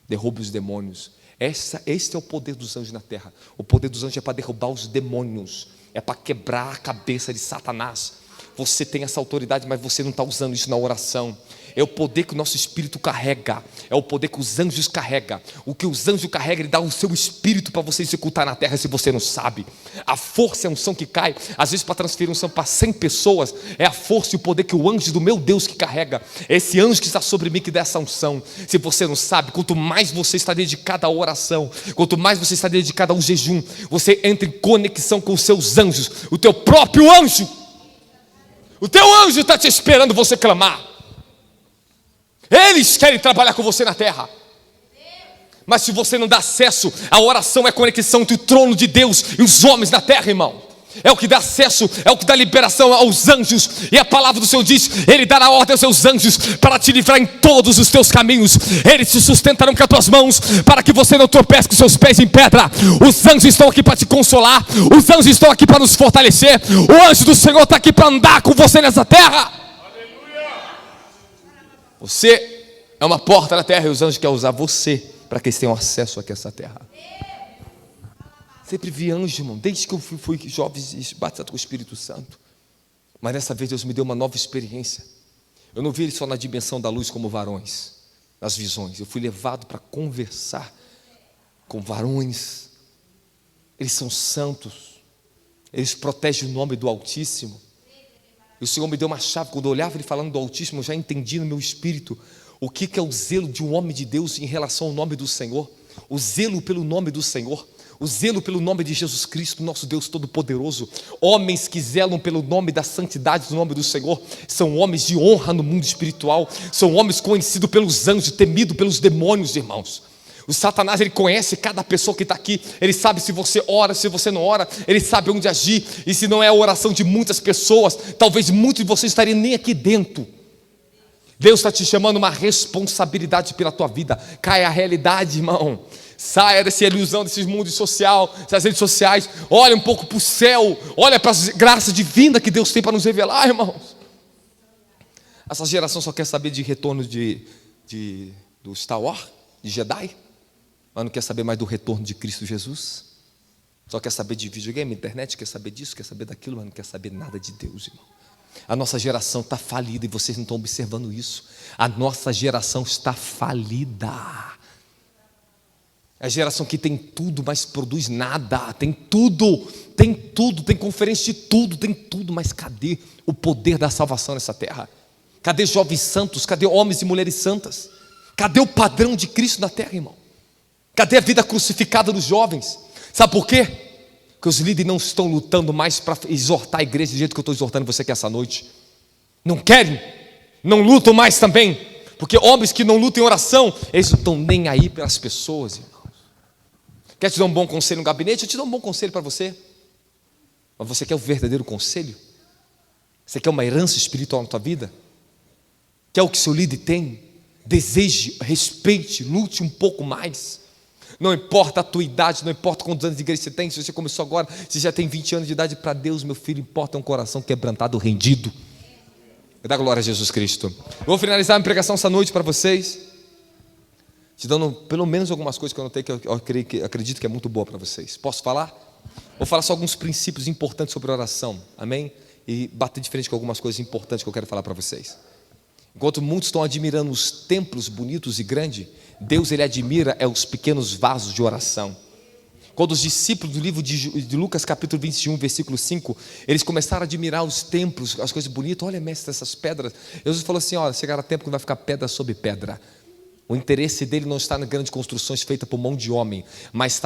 derruba os demônios. Este é o poder dos anjos na terra. O poder dos anjos é para derrubar os demônios, é para quebrar a cabeça de Satanás. Você tem essa autoridade, mas você não está usando isso na oração. É o poder que o nosso espírito carrega, é o poder que os anjos carregam. O que os anjos carregam, ele dá o seu espírito para você executar na terra, se você não sabe. A força é a unção que cai, às vezes para transferir unção para 100 pessoas, é a força e o poder que o anjo do meu Deus que carrega. É esse anjo que está sobre mim que dá essa unção. Se você não sabe, quanto mais você está dedicado à oração, quanto mais você está dedicado ao jejum, você entra em conexão com os seus anjos. O teu próprio anjo, o teu anjo está te esperando você clamar. Eles querem trabalhar com você na terra. Mas se você não dá acesso, a oração é a conexão entre o trono de Deus e os homens na terra, irmão. É o que dá acesso, é o que dá liberação aos anjos. E a palavra do Senhor diz: Ele dará ordem aos seus anjos para te livrar em todos os teus caminhos. Eles te sustentarão com as tuas mãos, para que você não tropece com seus pés em pedra. Os anjos estão aqui para te consolar. Os anjos estão aqui para nos fortalecer. O anjo do Senhor está aqui para andar com você nessa terra. Você é uma porta na terra, e os anjos querem usar você para que eles tenham acesso aqui a essa terra. Sempre vi anjo, irmão, desde que eu fui jovem e batizado com o Espírito Santo. Mas dessa vez Deus me deu uma nova experiência. Eu não vi eles só na dimensão da luz como varões, nas visões. Eu fui levado para conversar com varões. Eles são santos, eles protegem o nome do Altíssimo. E o Senhor me deu uma chave. Quando eu olhava Ele falando do Altíssimo, eu já entendi no meu espírito o que é o zelo de um homem de Deus em relação ao nome do Senhor. O zelo pelo nome do Senhor, o zelo pelo nome de Jesus Cristo, nosso Deus Todo-Poderoso. Homens que zelam pelo nome da santidade do nome do Senhor são homens de honra no mundo espiritual. São homens conhecidos pelos anjos, temidos pelos demônios, irmãos. O Satanás, ele conhece cada pessoa que está aqui. Ele sabe se você ora, se você não ora. Ele sabe onde agir. E se não é a oração de muitas pessoas, talvez muitos de vocês estariam nem aqui dentro. Deus está te chamando uma responsabilidade pela tua vida. Caia a realidade, irmão. Saia dessa ilusão, desse mundo social, das redes sociais. Olha um pouco para o céu. Olha para as graças divinas que Deus tem para nos revelar, irmãos. Essa geração só quer saber de retorno do Star Wars, de Jedi. Mas não quer saber mais do retorno de Cristo Jesus. Só quer saber de videogame, internet, quer saber disso, quer saber daquilo, mas não quer saber nada de Deus, irmão. A nossa geração está falida e vocês não estão observando isso. A nossa geração está falida. É a geração que tem tudo, mas produz nada. Tem tudo, tem conferência de tudo, tem tudo, mas cadê o poder da salvação nessa terra? Cadê jovens santos? Cadê homens e mulheres santas? Cadê o padrão de Cristo na terra, irmão? Cadê a vida crucificada dos jovens? Sabe por quê? Porque os líderes não estão lutando mais para exortar a igreja do jeito que eu estou exortando você aqui essa noite. Não querem, não lutam mais também. Porque homens que não lutam em oração, eles não estão nem aí pelas pessoas, irmãos. Quer te dar um bom conselho no gabinete? Eu te dou um bom conselho para você. Mas você quer o verdadeiro conselho? Você quer uma herança espiritual na tua vida? Quer o que seu líder tem? Deseje, respeite, lute um pouco mais. Não importa a tua idade, não importa quantos anos de igreja você tem. Se você começou agora, se já tem 20 anos de idade, para Deus, meu filho, importa um coração quebrantado, rendido. Dá glória a Jesus Cristo. Vou finalizar a minha pregação essa noite para vocês, te dando pelo menos algumas coisas que eu notei, que eu acredito que é muito boa para vocês. Posso falar? Vou falar só alguns princípios importantes sobre oração, amém? E bater de frente com algumas coisas importantes que eu quero falar para vocês. Enquanto muitos estão admirando os templos bonitos e grandes, Deus, Ele admira os pequenos vasos de oração. Quando os discípulos do livro de Lucas capítulo 21, versículo 5, eles começaram a admirar os templos, as coisas bonitas. Olha, mestre, essas pedras. Jesus falou assim, olha, chegará tempo que vai ficar pedra sobre pedra. O interesse dele não está nas grandes construções feitas por mão de homem, mas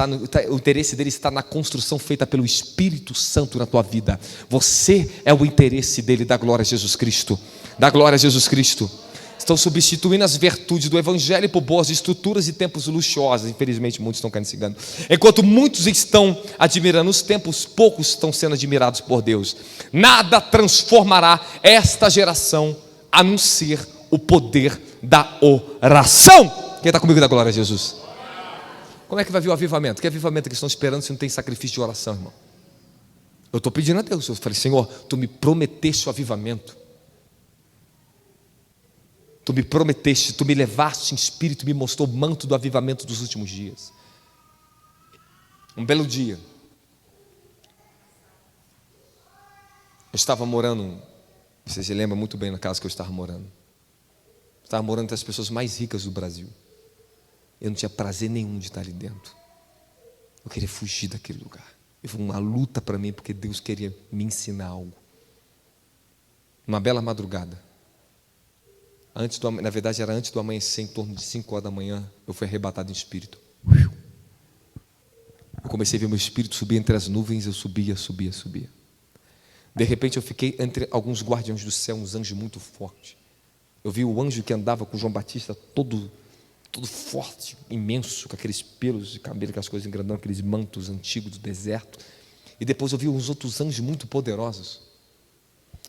o interesse dele está na construção feita pelo Espírito Santo na tua vida. Você é o interesse dele. Dá glória a Jesus Cristo. Dá glória a Jesus Cristo. Estão substituindo as virtudes do Evangelho por boas estruturas e templos luxuosos. Infelizmente, muitos estão caindo nesse engano. Enquanto muitos estão admirando os templos, poucos estão sendo admirados por Deus. Nada transformará esta geração a não ser o poder da oração. Quem está comigo dá glória a Jesus? Como é que vai vir o avivamento? Que avivamento que estão esperando se não tem sacrifício de oração, irmão? Eu estou pedindo a Deus. Eu falei, Senhor, Tu me prometeste o avivamento. Tu me prometeste, Tu me levaste em espírito, me mostrou o manto do avivamento dos últimos dias. Um belo dia, eu estava morando, vocês se lembram muito bem na casa que eu estava morando. Eu estava morando entre as pessoas mais ricas do Brasil. Eu não tinha prazer nenhum de estar ali dentro. Eu queria fugir daquele lugar. E foi uma luta para mim, porque Deus queria me ensinar algo. Uma bela madrugada, na verdade era antes do amanhecer, em torno de 5 horas da manhã, eu fui arrebatado em espírito. Eu comecei a ver meu espírito subir entre as nuvens, eu subia. De repente eu fiquei entre alguns guardiões do céu, uns anjos muito fortes. Eu vi o anjo que andava com João Batista todo todo forte, imenso, com aqueles pelos de cabelo, aquelas coisas engrandando, aqueles mantos antigos do deserto. E depois eu vi uns outros anjos muito poderosos.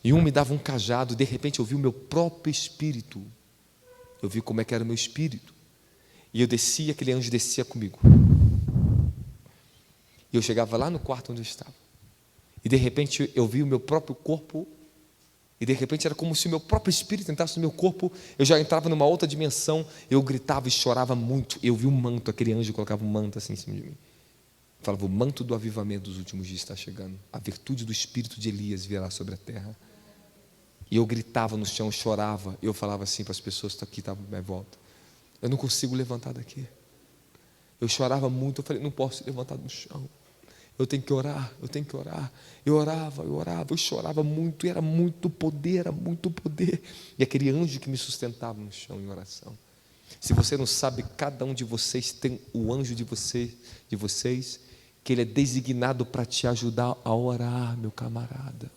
E um me dava um cajado, e de repente eu vi o meu próprio espírito. Eu vi como é que era o meu espírito. E eu descia, aquele anjo descia comigo. E eu chegava lá no quarto onde eu estava. E de repente eu vi o meu próprio corpo. E de repente era como se o meu próprio espírito entrasse no meu corpo. Eu já entrava numa outra dimensão. Eu gritava e chorava muito. Eu vi um manto, aquele anjo colocava um manto assim em cima de mim. Falava: o manto do avivamento dos últimos dias está chegando. A virtude do espírito de Elias virá sobre a terra. E eu gritava no chão, chorava. E eu falava assim para as pessoas que estavam à minha volta: eu não consigo levantar daqui. Eu chorava muito. Eu falei: não posso levantar do chão. Eu tenho que orar, eu tenho que orar. Eu orava, eu chorava muito. E era muito poder, era muito poder. E aquele anjo que me sustentava no chão em oração. Se você não sabe, cada um de vocês tem o anjo de vocês, que ele é designado para te ajudar a orar, meu camarada.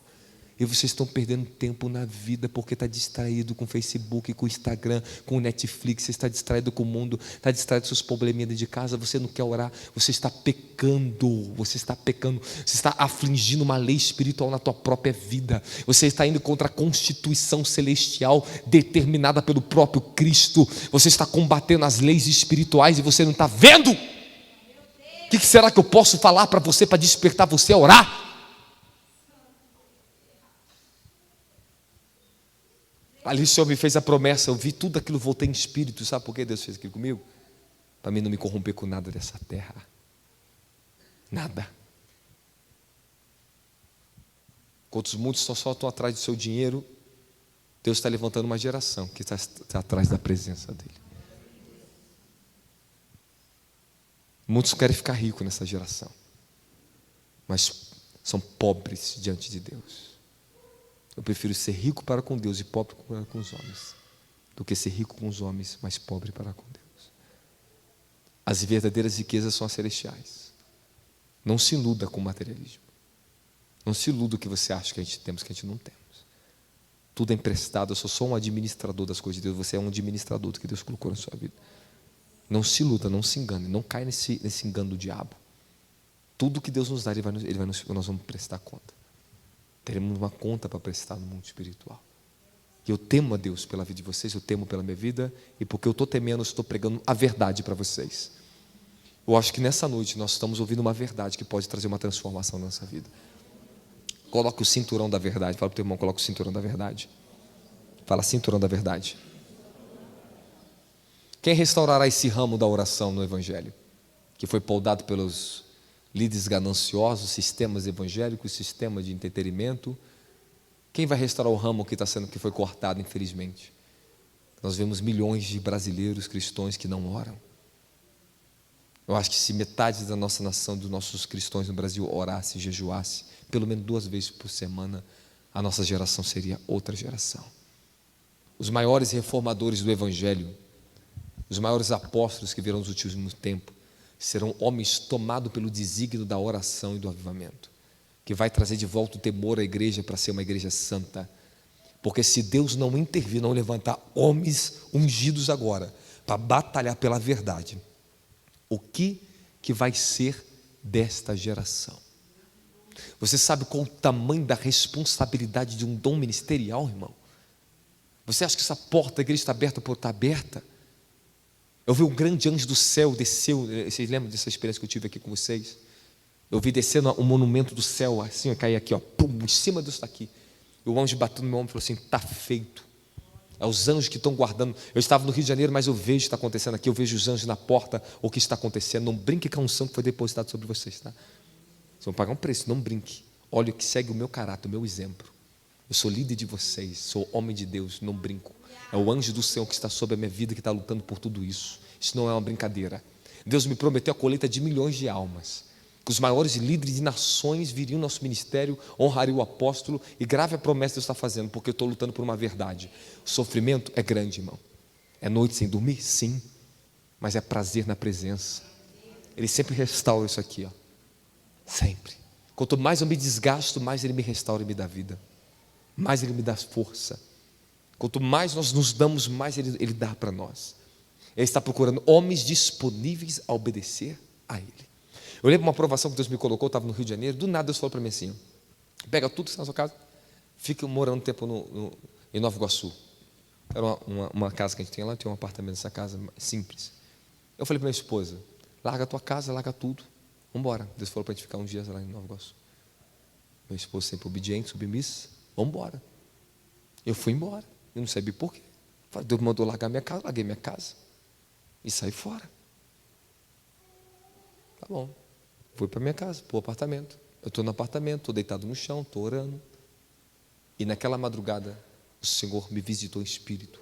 E vocês estão perdendo tempo na vida porque está distraído com o Facebook, com o Instagram, com o Netflix. Você está distraído com o mundo, está distraído com seus probleminhas de casa. Você não quer orar, você está pecando. Você está pecando, você está afligindo uma lei espiritual na tua própria vida. Você está indo contra a constituição celestial determinada pelo próprio Cristo. Você está combatendo as leis espirituais e você não está vendo. O que será que eu posso falar para você, para despertar você a orar? Ali o Senhor me fez a promessa, eu vi tudo aquilo, voltei em espírito. Sabe por que Deus fez aquilo comigo? Para mim não me corromper com nada dessa terra. Nada. Enquanto muitos só estão atrás do seu dinheiro, Deus está levantando uma geração que está atrás da presença dEle. Muitos querem ficar ricos nessa geração, mas são pobres diante de Deus. Eu prefiro ser rico para com Deus e pobre para com os homens, do que ser rico com os homens, mas pobre para com Deus. As verdadeiras riquezas são as celestiais. Não se iluda com o materialismo. Não se iluda o que você acha que a gente temos, que a gente não temos. Tudo é emprestado, eu sou só um administrador das coisas de Deus, você é um administrador do que Deus colocou na sua vida. Não se iluda, não se engane, não cai nesse engano do diabo. Tudo que Deus nos dá, nós vamos prestar conta. Teremos uma conta para prestar no mundo espiritual. E eu temo a Deus pela vida de vocês, eu temo pela minha vida, e porque eu estou temendo, eu estou pregando a verdade para vocês. Eu acho que nessa noite nós estamos ouvindo uma verdade que pode trazer uma transformação na nossa vida. Coloque o cinturão da verdade. Fala para o teu irmão: coloque o cinturão da verdade. Fala: cinturão da verdade. Quem restaurará esse ramo da oração no Evangelho, que foi podado pelos líderes gananciosos, sistemas evangélicos, sistema de entretenimento? Quem vai restaurar o ramo que foi cortado, infelizmente? Nós vemos milhões de brasileiros cristãos que não oram. Eu acho que se metade da nossa nação, dos nossos cristãos no Brasil, orasse, jejuasse, pelo menos 2 vezes por semana, a nossa geração seria outra geração. Os maiores reformadores do Evangelho, os maiores apóstolos que virão nos últimos tempos, serão homens tomados pelo desígnio da oração e do avivamento, que vai trazer de volta o temor à igreja para ser uma igreja santa. Porque se Deus não intervir, não levantar homens ungidos agora para batalhar pela verdade, o que vai ser desta geração? Você sabe qual o tamanho da responsabilidade de um dom ministerial, irmão? Você acha que essa porta da igreja está aberta por estar aberta? Eu vi um grande anjo do céu, desceu. Vocês lembram dessa experiência que eu tive aqui com vocês? Eu vi descendo um monumento do céu, assim, eu caí aqui, ó, pum, em cima Deus está aqui. E o anjo bateu no meu ombro e falou assim: está feito. É os anjos que estão guardando. Eu estava no Rio de Janeiro, mas eu vejo o que está acontecendo aqui. Eu vejo os anjos na porta, o que está acontecendo. Não brinque com a unção que foi depositada sobre vocês, tá? Vocês vão pagar um preço, não brinque. Olha o que segue o meu caráter, o meu exemplo. Eu sou líder de vocês, sou homem de Deus, não brinco. É o anjo do Senhor que está sobre a minha vida, que está lutando por tudo isso. Isso não é uma brincadeira. Deus me prometeu a colheita de milhões de almas, que os maiores líderes de nações viriam ao nosso ministério, honrariam o apóstolo, e grave a promessa que Deus está fazendo, porque eu estou lutando por uma verdade. O sofrimento é grande, irmão. É noite sem dormir? Sim, mas é prazer na presença. Ele sempre restaura isso aqui, ó. Sempre. Quanto mais eu me desgasto, mais Ele me restaura e me dá vida, mais Ele me dá força. Quanto mais nós nos damos, mais Ele dá para nós. Ele está procurando homens disponíveis a obedecer a Ele. Eu lembro uma provação que Deus me colocou, eu estava no Rio de Janeiro, do nada Deus falou para mim assim: pega tudo que está na sua casa, fica morando um tempo em Nova Iguaçu. Era uma casa que a gente tinha lá, tinha um apartamento nessa casa simples. Eu falei para minha esposa: larga a tua casa, larga tudo, vamos embora. Deus falou para a gente ficar uns dias lá em Nova Iguaçu. Minha esposa sempre obediente, submissa, vamos embora. Eu fui embora, eu não sabia por quê. Deus me mandou largar minha casa, larguei minha casa e saí fora. Tá bom, fui para minha casa, para o apartamento. Eu estou no apartamento, estou deitado no chão, estou orando. E naquela madrugada, o Senhor me visitou em espírito.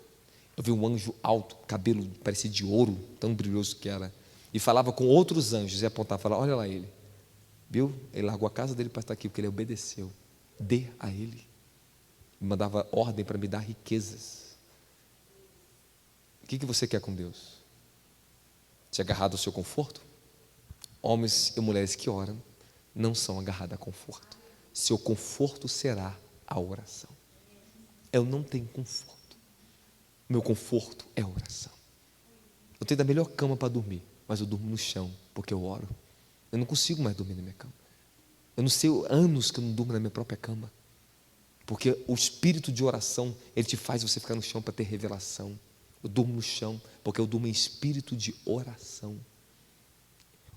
Eu vi um anjo alto, cabelo parecia de ouro, tão brilhoso que era, e falava com outros anjos e apontava, falava: olha lá ele, viu? Ele largou a casa dele para estar aqui, porque ele obedeceu. Dê a ele. Me mandava ordem para me dar riquezas. O que você quer com Deus? Se agarrado ao seu conforto? Homens e mulheres que oram não são agarrados a conforto. Seu conforto será a oração. Eu não tenho conforto. Meu conforto é a oração. Eu tenho a melhor cama para dormir, mas eu durmo no chão, porque eu oro. Eu não consigo mais dormir na minha cama. Eu não sei anos que eu não durmo na minha própria cama. Porque o espírito de oração, ele te faz você ficar no chão para ter revelação. Eu durmo no chão, porque eu durmo em espírito de oração.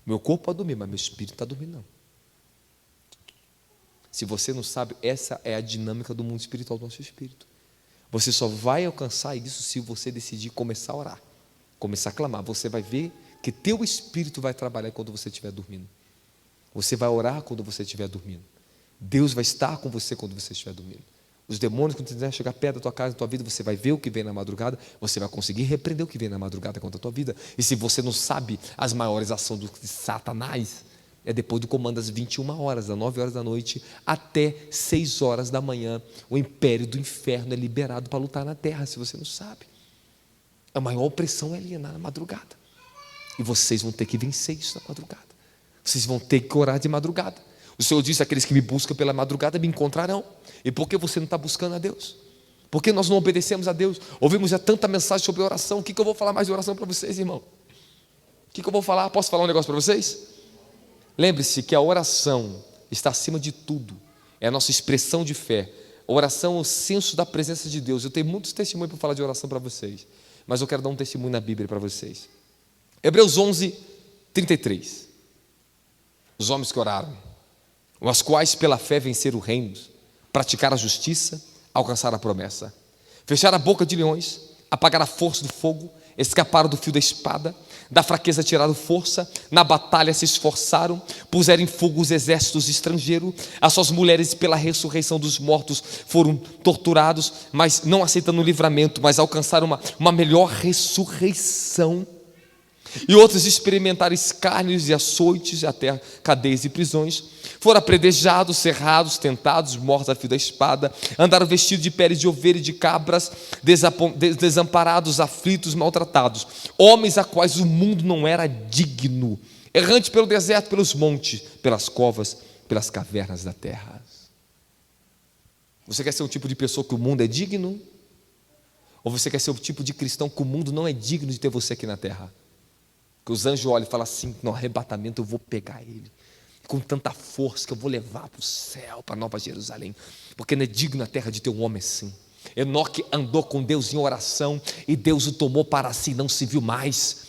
Meu corpo pode dormir, mas meu espírito está dormindo não. Se você não sabe, essa é a dinâmica do mundo espiritual do nosso espírito. Você só vai alcançar isso se você decidir começar a orar, começar a clamar. Você vai ver que teu espírito vai trabalhar quando você estiver dormindo. Você vai orar quando você estiver dormindo. Deus vai estar com você quando você estiver dormindo. Os demônios, quando quiser chegar perto da tua casa, da tua vida, você vai ver o que vem na madrugada, você vai conseguir repreender o que vem na madrugada contra a tua vida. E se você não sabe as maiores ações de Satanás, é depois do comando das 21 horas, das 9 horas da noite até 6 horas da manhã, o império do inferno é liberado para lutar na terra, se você não sabe. A maior opressão é ali na madrugada. E vocês vão ter que vencer isso na madrugada. Vocês vão ter que orar de madrugada. O Senhor disse: aqueles que me buscam pela madrugada me encontrarão. E por que você não está buscando a Deus? Por que nós não obedecemos a Deus? Ouvimos já tanta mensagem sobre oração. O que eu vou falar mais de oração para vocês, irmão? O que eu vou falar? Posso falar um negócio para vocês? Lembre-se que a oração está acima de tudo. É a nossa expressão de fé. A oração é o senso da presença de Deus. Eu tenho muitos testemunhos para falar de oração para vocês, mas eu quero dar um testemunho na Bíblia para vocês. Hebreus 11, 33. Os homens que oraram, os quais pela fé venceram o reino, praticaram a justiça, alcançaram a promessa, fecharam a boca de leões, apagaram a força do fogo, escaparam do fio da espada, da fraqueza tiraram força, na batalha se esforçaram, puseram em fogo os exércitos estrangeiros, as suas mulheres pela ressurreição dos mortos foram torturados, mas não aceitando o livramento, mas alcançaram uma melhor ressurreição. E outros experimentaram escárnios e açoites, até cadeias e prisões. Foram apedrejados, cerrados, tentados, mortos a fio da espada. Andaram vestidos de peles de ovelha e de cabras, desamparados, aflitos, maltratados. Homens a quais o mundo não era digno, errantes pelo deserto, pelos montes, pelas covas, pelas cavernas da terra. Você quer ser um tipo de pessoa que o mundo é digno? Ou você quer ser o tipo de cristão que o mundo não é digno de ter você aqui na terra? Que os anjos olham e falam assim: no arrebatamento eu vou pegar ele com tanta força que eu vou levar para o céu, para Nova Jerusalém, porque não é digno a terra de ter um homem assim. Enoque andou com Deus em oração e Deus o tomou para si, não se viu mais.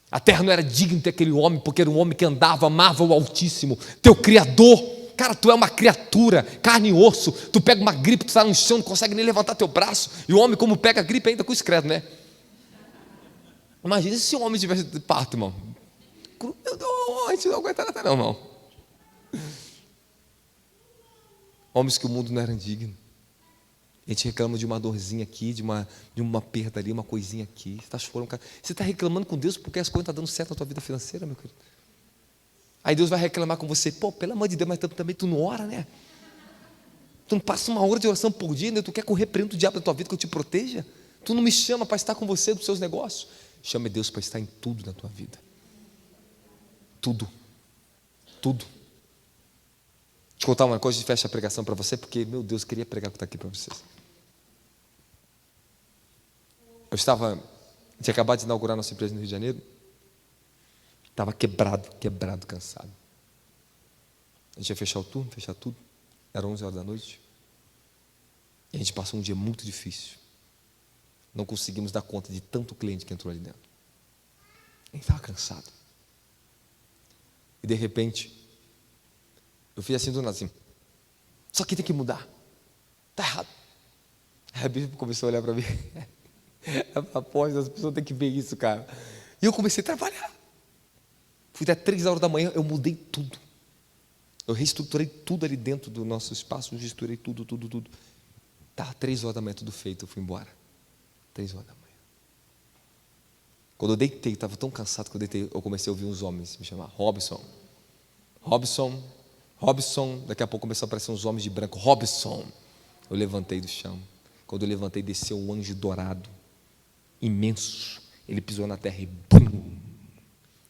A terra não era digna de ter aquele homem, porque era um homem que andava, amava o Altíssimo, teu Criador. Cara, tu é uma criatura, carne e osso. Tu pega uma gripe, tu está no chão, não consegue nem levantar teu braço. E o homem, como pega a gripe, ainda com excreto, né? Imagina se um homem tivesse de parto, irmão. Meu Deus, a gente não aguenta nada não, irmão. Homens que o mundo não era digno. A gente reclama de uma dorzinha aqui, de uma perda ali, uma coisinha aqui. Você está reclamando com Deus porque as coisas não estão dando certo na tua vida financeira, meu querido. Aí Deus vai reclamar com você: pô, pelo amor de Deus, mas também tu não ora, né? Tu não passa uma hora de oração por dia, né? Tu quer que eu repreenda o diabo da tua vida, que eu te proteja? Tu não me chama para estar com você dos seus negócios? Chame Deus para estar em tudo na tua vida. Tudo. Tudo. Deixa eu contar uma coisa e fecha a pregação para você, porque, meu Deus, eu queria pregar o que está aqui para vocês. Eu estava tinha acabado de inaugurar nossa empresa no Rio de Janeiro. Estava quebrado, cansado. A gente ia fechar o turno, fechar tudo. Era 11 horas da noite. E a gente passou um dia muito difícil. Não conseguimos dar conta de tanto cliente que entrou ali dentro. A gente estava cansado. E de repente, eu fiz assim do nada, assim, isso aqui tem que mudar. Está errado. Aí a bispo começou a olhar para mim. Após, as pessoas têm que ver isso, cara. E eu comecei a trabalhar. Fui até 3 horas da manhã, eu mudei tudo. Eu reestruturei tudo ali dentro do nosso espaço, reestruturei tudo. Tá, 3 horas da manhã, tudo feito, eu fui embora. 3 horas da manhã. Quando eu deitei, estava tão cansado que eu deitei, eu comecei a ouvir uns homens me chamar, Robson. Daqui a pouco começou a aparecer uns homens de branco, Robson. Eu levantei do chão. Quando eu levantei, desceu um anjo dourado, imenso. Ele pisou na terra e bum!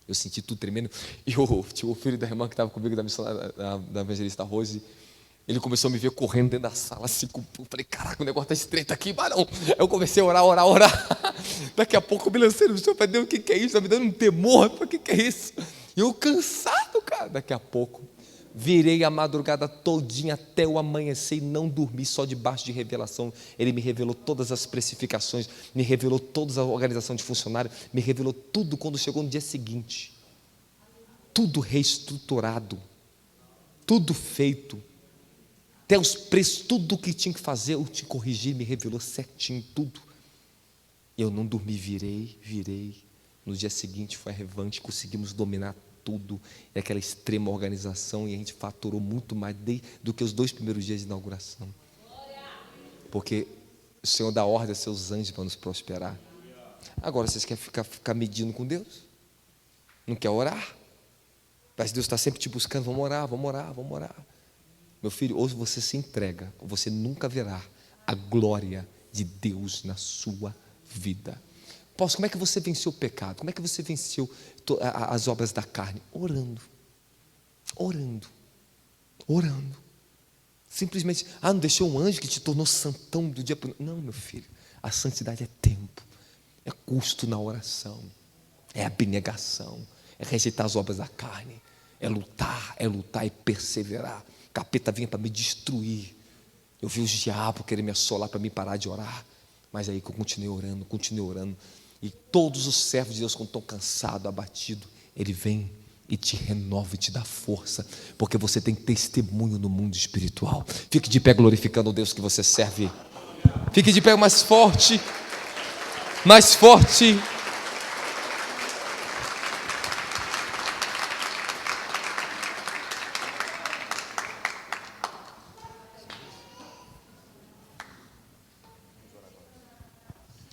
Eu senti tudo tremendo. E tinha o filho da irmã que estava comigo, da evangelista Rose. Ele começou a me ver correndo dentro da sala, assim, eu falei, caraca, o negócio está estreito aqui, barão. Eu comecei a orar. Daqui a pouco eu me lancei no chão, falei, Deus, o que é isso? Está me dando um temor, o que é isso? E eu cansado, cara. Daqui a pouco, virei a madrugada todinha até o amanhecer e não dormi, só debaixo de revelação. Ele me revelou todas as precificações, me revelou toda a organização de funcionário, me revelou tudo quando chegou no dia seguinte. Tudo reestruturado, tudo feito. Até os preços, tudo o que tinha que fazer, eu te corrigi, me revelou certinho tudo. Eu não dormi, virei. No dia seguinte foi arrevante, conseguimos dominar tudo, e aquela extrema organização, e a gente faturou muito mais do que os 2 primeiros dias de inauguração. Porque o Senhor dá ordem a seus anjos para nos prosperar. Agora, vocês querem ficar medindo com Deus? Não quer orar? Mas Deus está sempre te buscando, vamos orar. Meu filho, ou você se entrega, ou você nunca verá a glória de Deus na sua vida. Paulo, como é que você venceu o pecado? Como é que você venceu as obras da carne? Orando. Simplesmente, não deixou um anjo que te tornou santão do dia para o... Não, meu filho, a santidade é tempo, é custo na oração, é abnegação, é rejeitar as obras da carne, é lutar e perseverar. O capeta vinha para me destruir. Eu vi os diabos querer me assolar para me parar de orar. Mas aí que eu continuei orando. E todos os servos de Deus, quando estão cansados, abatidos, Ele vem e te renova e te dá força, porque você tem testemunho no mundo espiritual. Fique de pé glorificando o Deus que você serve. Fique de pé mais forte.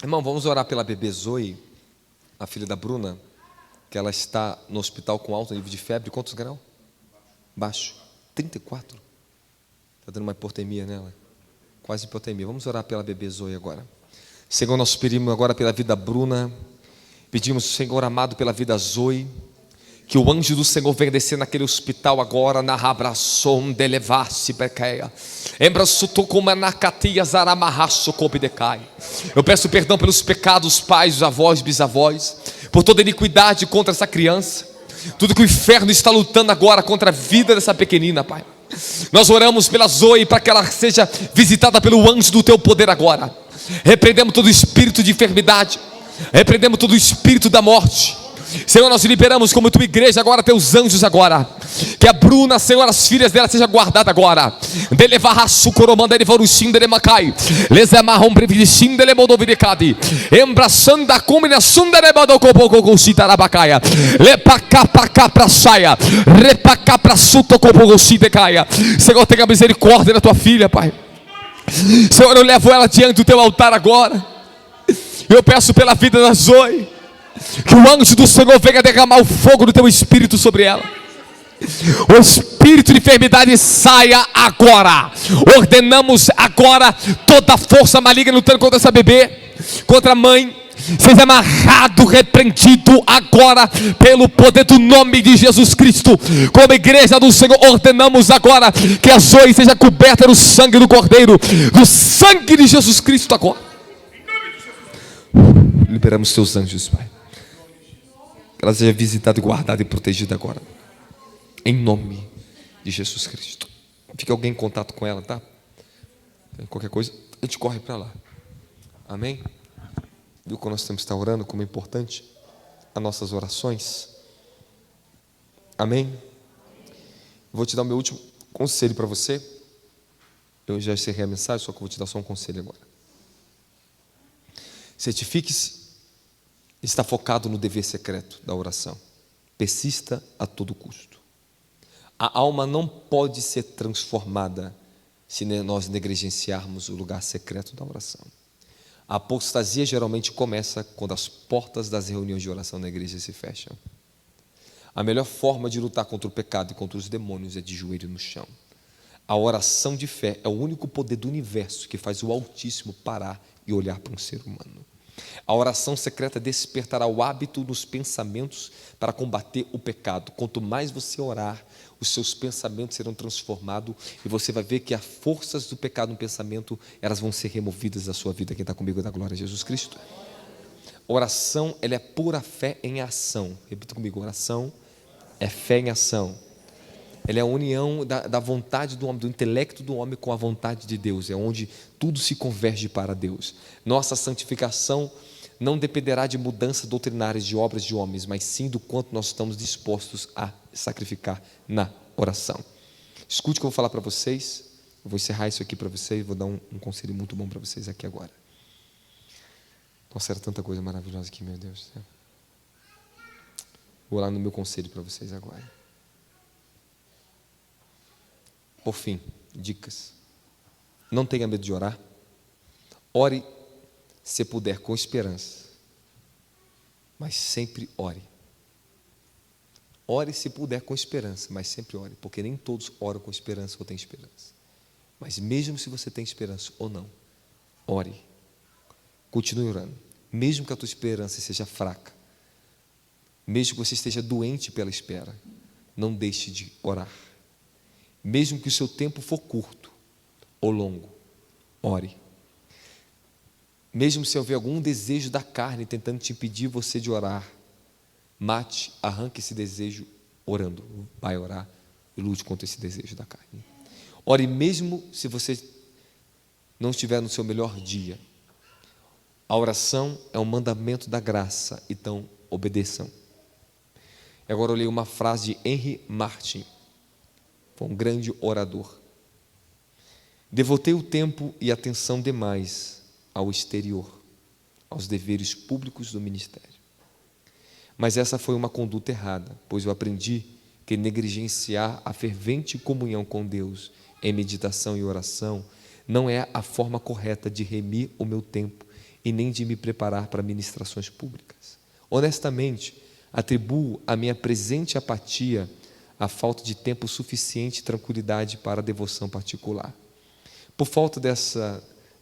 Irmão, vamos orar pela bebê Zoe, a filha da Bruna, que ela está no hospital com alto nível de febre. Quantos graus? Baixo. 34. Está dando uma hipotermia nela. Quase hipotermia. Vamos orar pela bebê Zoe agora. Senhor, nós pedimos agora pela vida da Bruna. Pedimos, Senhor amado, pela vida Zoe. Que o anjo do Senhor venha descer naquele hospital agora, na rabração de levar-se bequeia. Eu peço perdão pelos pecados, pais, avós, bisavós, por toda iniquidade contra essa criança, tudo que o inferno está lutando agora contra a vida dessa pequenina, Pai. Nós oramos pela Zoe para que ela seja visitada pelo anjo do teu poder agora. Repreendemos todo espírito de enfermidade, repreendemos todo espírito da morte. Senhor, nós liberamos como tua igreja agora, teus anjos agora, que a Bruna, Senhor, as filhas dela sejam guardadas agora. Senhor, tenha misericórdia da tua filha, Pai. Senhor, eu levo ela diante do teu altar agora. Eu peço pela vida da Zoe, que o anjo do Senhor venha derramar o fogo do teu espírito sobre ela. O espírito de enfermidade saia agora. Ordenamos agora toda força maligna lutando contra essa bebê, contra a mãe, seja amarrado, repreendido agora pelo poder do nome de Jesus Cristo. Como igreja do Senhor, ordenamos agora que a Zoe seja coberta do sangue do Cordeiro, do sangue de Jesus Cristo agora. liberamos teus anjos, Pai. Que ela seja visitada, guardada e protegida agora. Em nome de Jesus Cristo. Fique alguém em contato com ela, tá? Qualquer coisa, a gente corre para lá. Amém? Viu que nós temos que estar orando, como é importante as nossas orações? Amém? Vou te dar o meu último conselho para você. Eu já encerrei a mensagem, só que eu vou te dar só um conselho agora. Certifique-se, está focado no dever secreto da oração. Persista a todo custo. A alma não pode ser transformada se nós negligenciarmos o lugar secreto da oração. A apostasia geralmente começa quando as portas das reuniões de oração na igreja se fecham. A melhor forma de lutar contra o pecado e contra os demônios é de joelho no chão. A oração de fé é o único poder do universo que faz o Altíssimo parar e olhar para um ser humano. A oração secreta despertará o hábito nos pensamentos para combater o pecado. Quanto mais você orar, os seus pensamentos serão transformados e você vai ver que as forças do pecado no pensamento, elas vão ser removidas da sua vida. Quem está comigo, da glória a Jesus Cristo. Oração, ela é pura fé em ação. Repita comigo, oração é fé em ação. Ela é a união da vontade do homem, do intelecto do homem com a vontade de Deus. É onde tudo se converge para Deus. Nossa santificação não dependerá de mudanças doutrinárias de obras de homens, mas sim do quanto nós estamos dispostos a sacrificar na oração. Escute o que eu vou falar para vocês. Eu vou encerrar isso aqui para vocês. Vou dar um conselho muito bom para vocês aqui agora. Nossa, era tanta coisa maravilhosa aqui, meu Deus do céu. Vou lá no meu conselho para vocês agora. Por fim, dicas. Não tenha medo de orar. Ore, se puder, com esperança. Mas sempre ore. Ore, se puder, com esperança, mas sempre ore. Porque nem todos oram com esperança ou têm esperança. Mas mesmo se você tem esperança ou não, ore. Continue orando. Mesmo que a tua esperança seja fraca, mesmo que você esteja doente pela espera, não deixe de orar. Mesmo que o seu tempo for curto ou longo, ore. Mesmo se houver algum desejo da carne tentando te impedir você de orar, mate, arranque esse desejo orando. Vai orar e lute contra esse desejo da carne. Ore mesmo se você não estiver no seu melhor dia. A oração é um mandamento da graça, então obedeçam. Agora eu leio uma frase de Henry Martin. Foi um grande orador. Devotei o tempo e atenção demais ao exterior, aos deveres públicos do ministério. Mas essa foi uma conduta errada, pois eu aprendi que negligenciar a fervente comunhão com Deus em meditação e oração não é a forma correta de remir o meu tempo e nem de me preparar para ministrações públicas. Honestamente, atribuo a minha presente apatia à falta de tempo suficiente e tranquilidade para a devoção particular. Por falta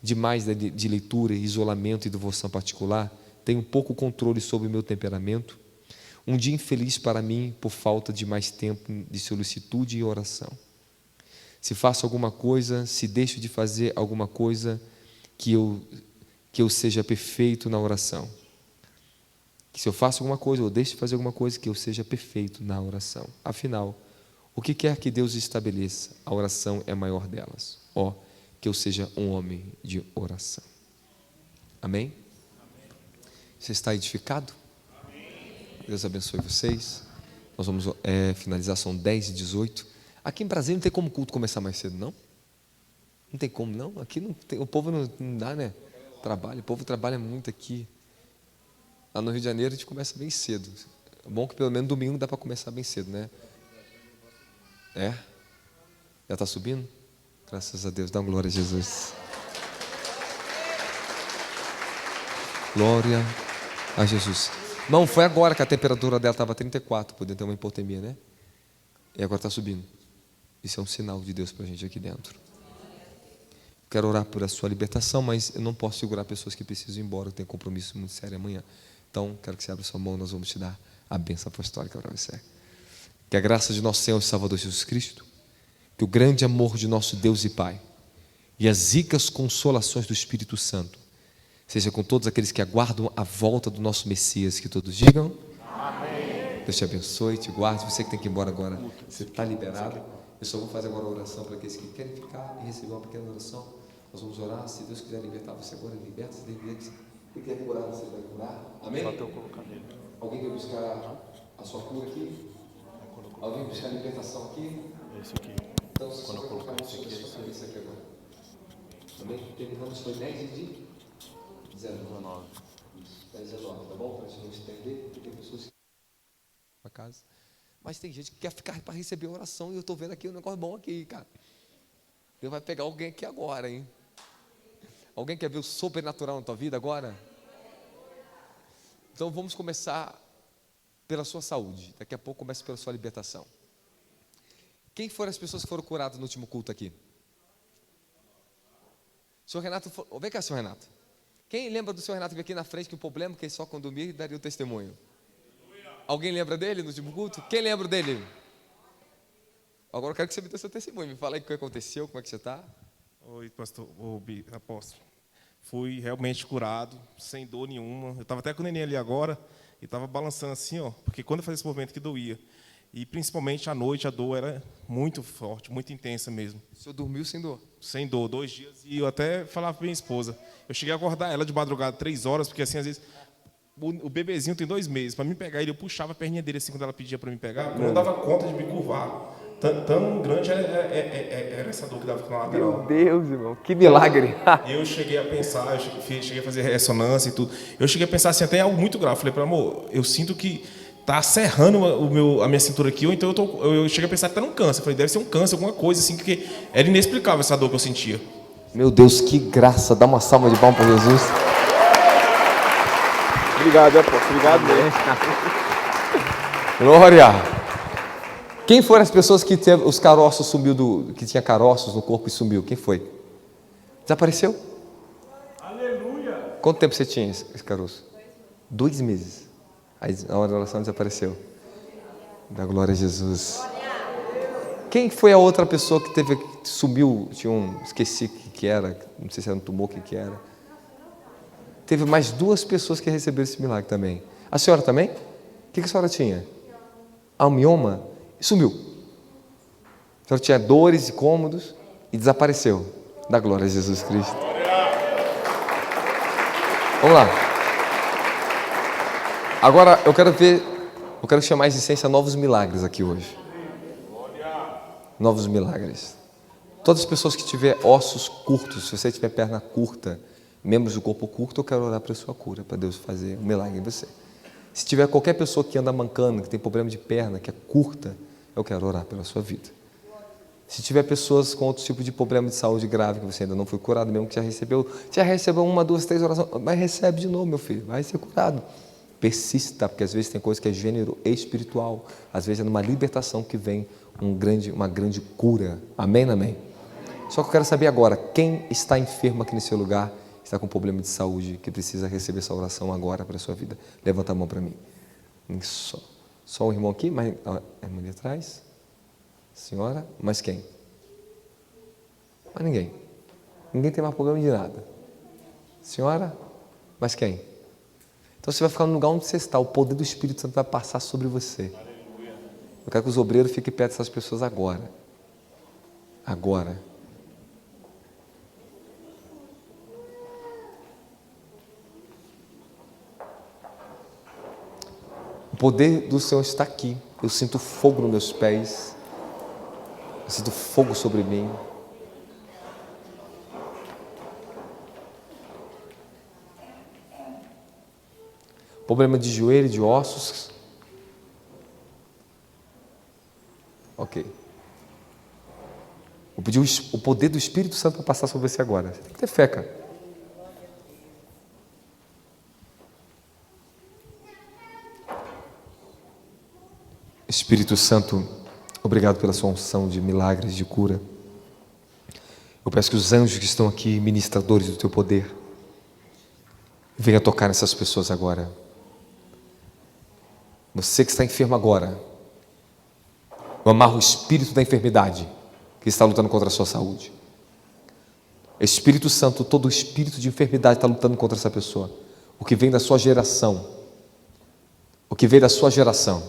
demais de leitura, isolamento e devoção particular, tenho pouco controle sobre o meu temperamento. Um dia infeliz para mim por falta de mais tempo de solicitude e oração. Se faço alguma coisa, se deixo de fazer alguma coisa, que eu seja perfeito na oração. Que se eu faço alguma coisa, ou deixo de fazer alguma coisa, que eu seja perfeito na oração. Afinal, o que quer que Deus estabeleça, a oração é a maior delas. Que eu seja um homem de oração. Amém? Você está edificado? Amém. Deus abençoe vocês. Nós vamos finalizar, são 10h18. Aqui em Brasília não tem como o culto começar mais cedo, não? Não tem como, não? Aqui não tem, o povo não dá, né? Trabalho, o povo trabalha muito aqui. Lá no Rio de Janeiro a gente começa bem cedo. É bom que pelo menos domingo dá para começar bem cedo, né? Já está subindo? Graças a Deus, dá uma glória a Jesus. Glória a Jesus. Não, foi agora que a temperatura dela estava 34, podendo ter uma hipotermia, né? E agora está subindo. Isso é um sinal de Deus para a gente aqui dentro. Quero orar por a sua libertação, mas eu não posso segurar pessoas que precisam ir embora, eu tenho compromisso muito sério amanhã. Então, quero que você abra sua mão, nós vamos te dar a bênção apostólica para você. Que a graça de nosso Senhor e Salvador Jesus Cristo, que o grande amor de nosso Deus e Pai e as ricas consolações do Espírito Santo seja com todos aqueles que aguardam a volta do nosso Messias, que todos digam. Amém. Deus te abençoe, te guarde. Você que tem que ir embora agora, você está liberado. Eu só vou fazer agora a oração para aqueles que querem ficar e receber uma pequena oração. Nós vamos orar. Se Deus quiser libertar você agora, liberta-se, liberta-se. Se quer curar, você vai curar. Amém? Alguém quer buscar a sua cura aqui? Alguém buscar a libertação aqui? Esse aqui. Então, se quando eu colocar isso aqui, a sua cabeça aqui agora. Amém? Terminamos, foi 10 de 19. 19, tá bom? Para a gente não estender, porque tem pessoas que para casa. Mas tem gente que quer ficar para receber a oração e eu estou vendo aqui um negócio bom aqui, cara. Deus vai pegar alguém aqui agora, hein? Alguém quer ver o sobrenatural na tua vida agora? Então vamos começar pela sua saúde. Daqui a pouco começa pela sua libertação. Quem foram as pessoas que foram curadas no último culto aqui? Senhor Renato, vem cá, senhor Renato. Quem lembra do senhor Renato vir aqui na frente que o problema é que ele só quando dormir daria o testemunho? Alguém lembra dele no último culto? Quem lembra dele? Agora eu quero que você me dê seu testemunho. Me fala aí o que aconteceu, como é que você está? Oi, pastor, apóstolo. Fui realmente curado, sem dor nenhuma. Eu estava até com o neném ali agora e estava balançando assim, ó, porque quando eu fazia esse movimento que doía. E principalmente à noite a dor era muito forte, muito intensa mesmo. O senhor dormiu sem dor? Sem dor, 2 dias. E eu até falava para minha esposa. Eu cheguei a acordar ela de madrugada 3 horas, porque assim, às vezes, o bebezinho tem 2 meses. Para me pegar ele, eu puxava a perninha dele assim, quando ela pedia para me pegar. Eu não dava conta de me curvar. Tão grande era essa dor que dava na lateral. Meu Deus, irmão, que milagre. Eu cheguei a pensar, cheguei a fazer ressonância e tudo. Eu cheguei a pensar assim, até algo muito grave. Falei para amor, eu sinto que tá serrando a minha cintura aqui, ou então eu cheguei a pensar que tá num câncer. Eu falei, deve ser um câncer, alguma coisa assim, porque era inexplicável essa dor que eu sentia. Meu Deus, que graça. Dá uma salva de palmas para Jesus. Obrigado, apóstolo. Obrigado mesmo. Glória. Quem foram as pessoas que teve, os caroços sumiu que tinha caroços no corpo e sumiu? Quem foi? Desapareceu? Aleluia. Quanto tempo você tinha esse caroço? 2 meses. Aí na hora da oração desapareceu. Da glória a Jesus. Quem foi a outra pessoa que sumiu? Esqueci o que era, não sei se era um tumor, o que era. Teve mais 2 pessoas que receberam esse milagre também. A senhora também? O que a senhora tinha? Um mioma? E sumiu. A senhora tinha dores e cômodos e desapareceu. Da glória a Jesus Cristo. Vamos lá. Agora eu quero chamar a existência novos milagres aqui hoje. Novos milagres. Todas as pessoas que tiver ossos curtos, se você tiver perna curta, membros do corpo curto, eu quero orar para a sua cura, para Deus fazer um milagre em você. Se tiver qualquer pessoa que anda mancando, que tem problema de perna, que é curta, eu quero orar pela sua vida. Se tiver pessoas com outro tipo de problema de saúde grave, que você ainda não foi curado, mesmo que já recebeu 1, 2, 3 orações, mas recebe de novo, meu filho, vai ser curado. Persista, porque às vezes tem coisa que é gênero espiritual, às vezes é numa libertação que vem uma grande cura. Amém, amém? Só que eu quero saber agora, quem está enfermo aqui nesse lugar, está com problema de saúde, que precisa receber essa oração agora para a sua vida? Levanta a mão para mim. Só um irmão aqui, mas a irmã ali atrás. Senhora, mais quem? Mais ninguém. Ninguém tem mais problema de nada. Senhora, mais quem? Então você vai ficar no lugar onde você está, o poder do Espírito Santo vai passar sobre você. Eu quero que os obreiros fiquem perto dessas pessoas agora. Agora. O poder do Senhor está aqui. Eu sinto fogo nos meus pés. Eu sinto fogo sobre mim. Problema de joelho, de ossos. Ok. Vou pedir o poder do Espírito Santo para passar sobre você agora. Você tem que ter fé, cara. Espírito Santo, obrigado pela sua unção de milagres, de cura. Eu peço que os anjos que estão aqui, ministradores do teu poder, venham tocar nessas pessoas agora. Você que está enfermo agora, eu amarro o espírito da enfermidade que está lutando contra a sua saúde. Espírito Santo, todo espírito de enfermidade está lutando contra essa pessoa. O que vem da sua geração. O que veio da sua geração.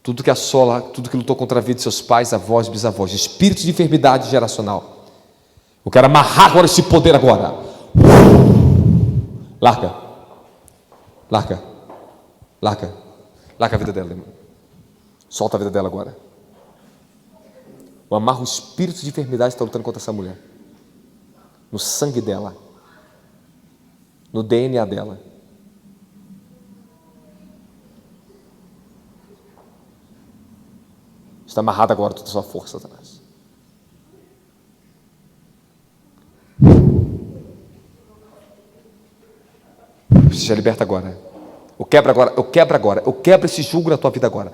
Tudo que assola, tudo que lutou contra a vida de seus pais, avós, bisavós. Espírito de enfermidade geracional. Eu quero amarrar agora esse poder agora. Larga. Larga. Larga. Larga a vida dela, irmão. Solta a vida dela agora. Eu amarro o espírito de enfermidade que está lutando contra essa mulher. No sangue dela. No DNA dela. Está amarrado agora toda a sua força, Satanás. Seja liberta agora. Eu quebro agora, eu quebro agora. Eu quebro esse jugo na tua vida agora.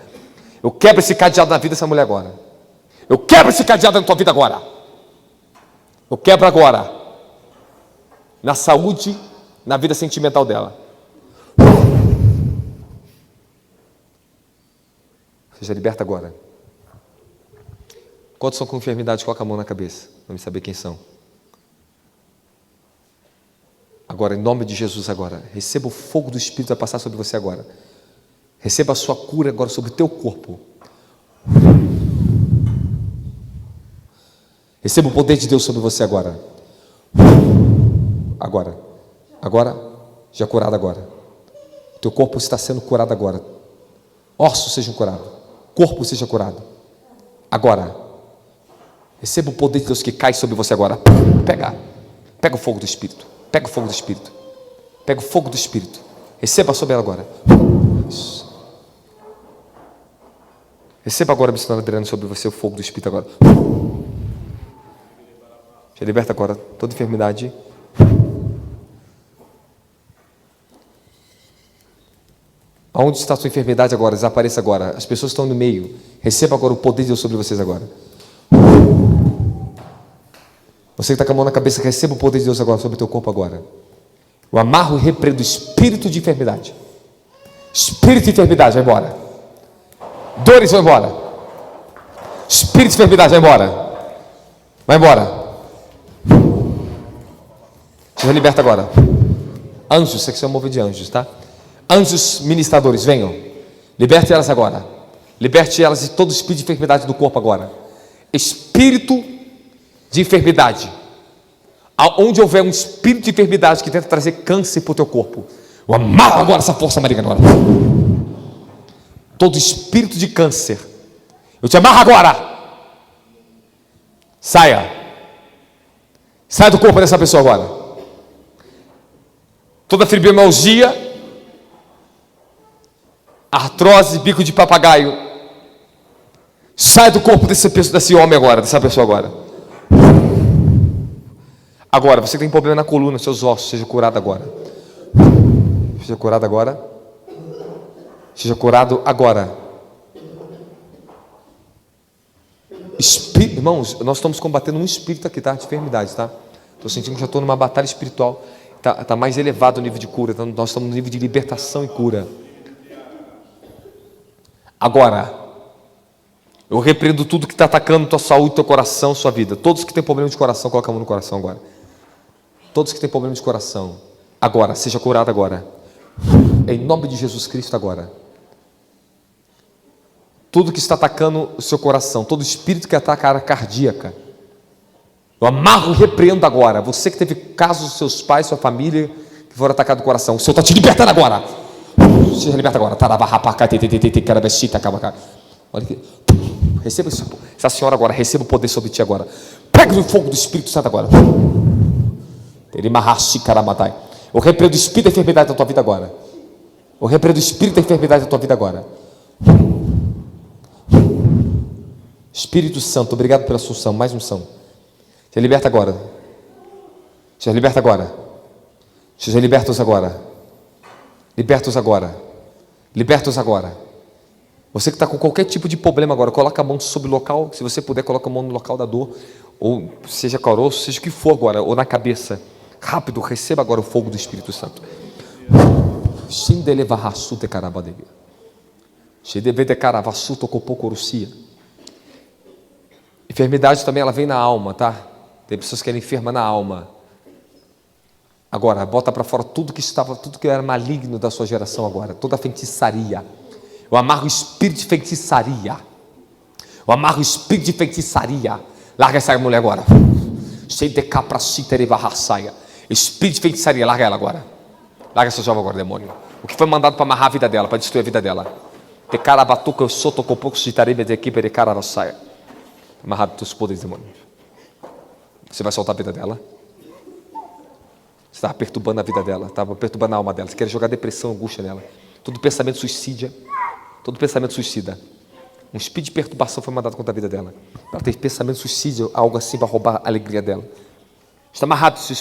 Eu quebro esse cadeado na vida dessa mulher agora. Eu quebro esse cadeado na tua vida agora. Eu quebro agora. Na saúde, na vida sentimental dela. Seja liberta agora. Quantos são com enfermidade? Coloca a mão na cabeça. Vamos saber quem são. Agora, em nome de Jesus agora. Receba o fogo do Espírito a passar sobre você agora. Receba a sua cura agora sobre o teu corpo. Receba o poder de Deus sobre você agora. Agora. Agora. Já curado agora. O teu corpo está sendo curado agora. Ossos sejam curados. Corpo seja curado. Agora. Receba o poder de Deus que cai sobre você agora. Pega. Pega o fogo do Espírito. Pega o fogo do Espírito. Pega o fogo do Espírito. Receba sobre ela agora. Isso. Receba agora, missionário Adriano, sobre você o fogo do Espírito agora. Já liberta agora toda enfermidade. Aonde está a sua enfermidade agora? Desapareça agora. As pessoas estão no meio. Receba agora o poder de Deus sobre vocês agora. Você que está com a mão na cabeça, receba o poder de Deus agora sobre o teu corpo agora. Eu amarro e repreendo o espírito de enfermidade. Espírito de enfermidade, vai embora. Dores, vai embora. Espírito de enfermidade, vai embora. Vai embora. Seja liberta agora. Anjos, você que se move de anjos, tá? Anjos ministradores, venham. Liberte elas agora. Liberte elas de todo espírito de enfermidade do corpo agora. Espírito de enfermidade. Onde houver um espírito de enfermidade que tenta trazer câncer para o teu corpo, eu amarro agora essa força maligna agora. Todo espírito de câncer, eu te amarro agora. Saia. Saia do corpo dessa pessoa agora. Toda fibromialgia, artrose, bico de papagaio, sai do corpo desse homem agora, dessa pessoa agora. Agora, você tem problema na coluna, seus ossos, seja curado agora. Seja curado agora. Seja curado agora. Irmãos, nós estamos combatendo um espírito aqui, tá? De enfermidade, tá? Estou sentindo que já estou numa batalha espiritual. Tá mais elevado o nível de cura. Então, nós estamos no nível de libertação e cura. Agora, eu repreendo tudo que está atacando tua saúde, teu coração, sua vida. Todos que têm problema de coração, coloca a mão no coração agora. Todos que têm problema de coração, agora, seja curado agora. Em nome de Jesus Cristo agora. Tudo que está atacando o seu coração, todo espírito que ataca a área cardíaca, eu amarro e repreendo agora. Você que teve casos dos seus pais, sua família, que foram atacados do coração, o Senhor está te libertando agora. Seja liberta agora. Olha aqui. Receba essa senhora agora, receba o poder sobre ti agora. Pega o fogo do Espírito Santo agora. Eu repreendo o espírito da enfermidade da tua vida agora. Eu repreendo o espírito da enfermidade da tua vida agora. Espírito Santo, obrigado pela sua unção, mais unção. Seja liberta agora. Seja liberta agora. Seja libertos agora. Libertos agora. Libertos agora. Você que está com qualquer tipo de problema agora, coloca a mão sobre o local, se você puder, coloca a mão no local da dor, ou seja caroço, seja o que for agora, ou na cabeça. Rápido, receba agora o fogo do Espírito Santo. Enfermidade também, ela vem na alma, tá? Tem pessoas que eram enfermas na alma. Agora, bota para fora tudo que era maligno da sua geração agora, toda a feitiçaria. Eu amarro o espírito de feitiçaria. Eu amarro o espírito de feitiçaria. Larga essa mulher agora. Espírito de feitiçaria, larga ela agora. Larga essa jovem agora, demônio. O que foi mandado para amarrar a vida dela, para destruir a vida dela. Amarrado dos teus poderes, demônio. Você vai soltar a vida dela. Você estava perturbando a vida dela, estava perturbando a alma dela. Você quer jogar depressão, angústia nela. Todo pensamento suicida. Um espírito de perturbação foi mandado contra a vida dela. Ela teve pensamento suicídio, algo assim para roubar a alegria dela. Está amarrado esse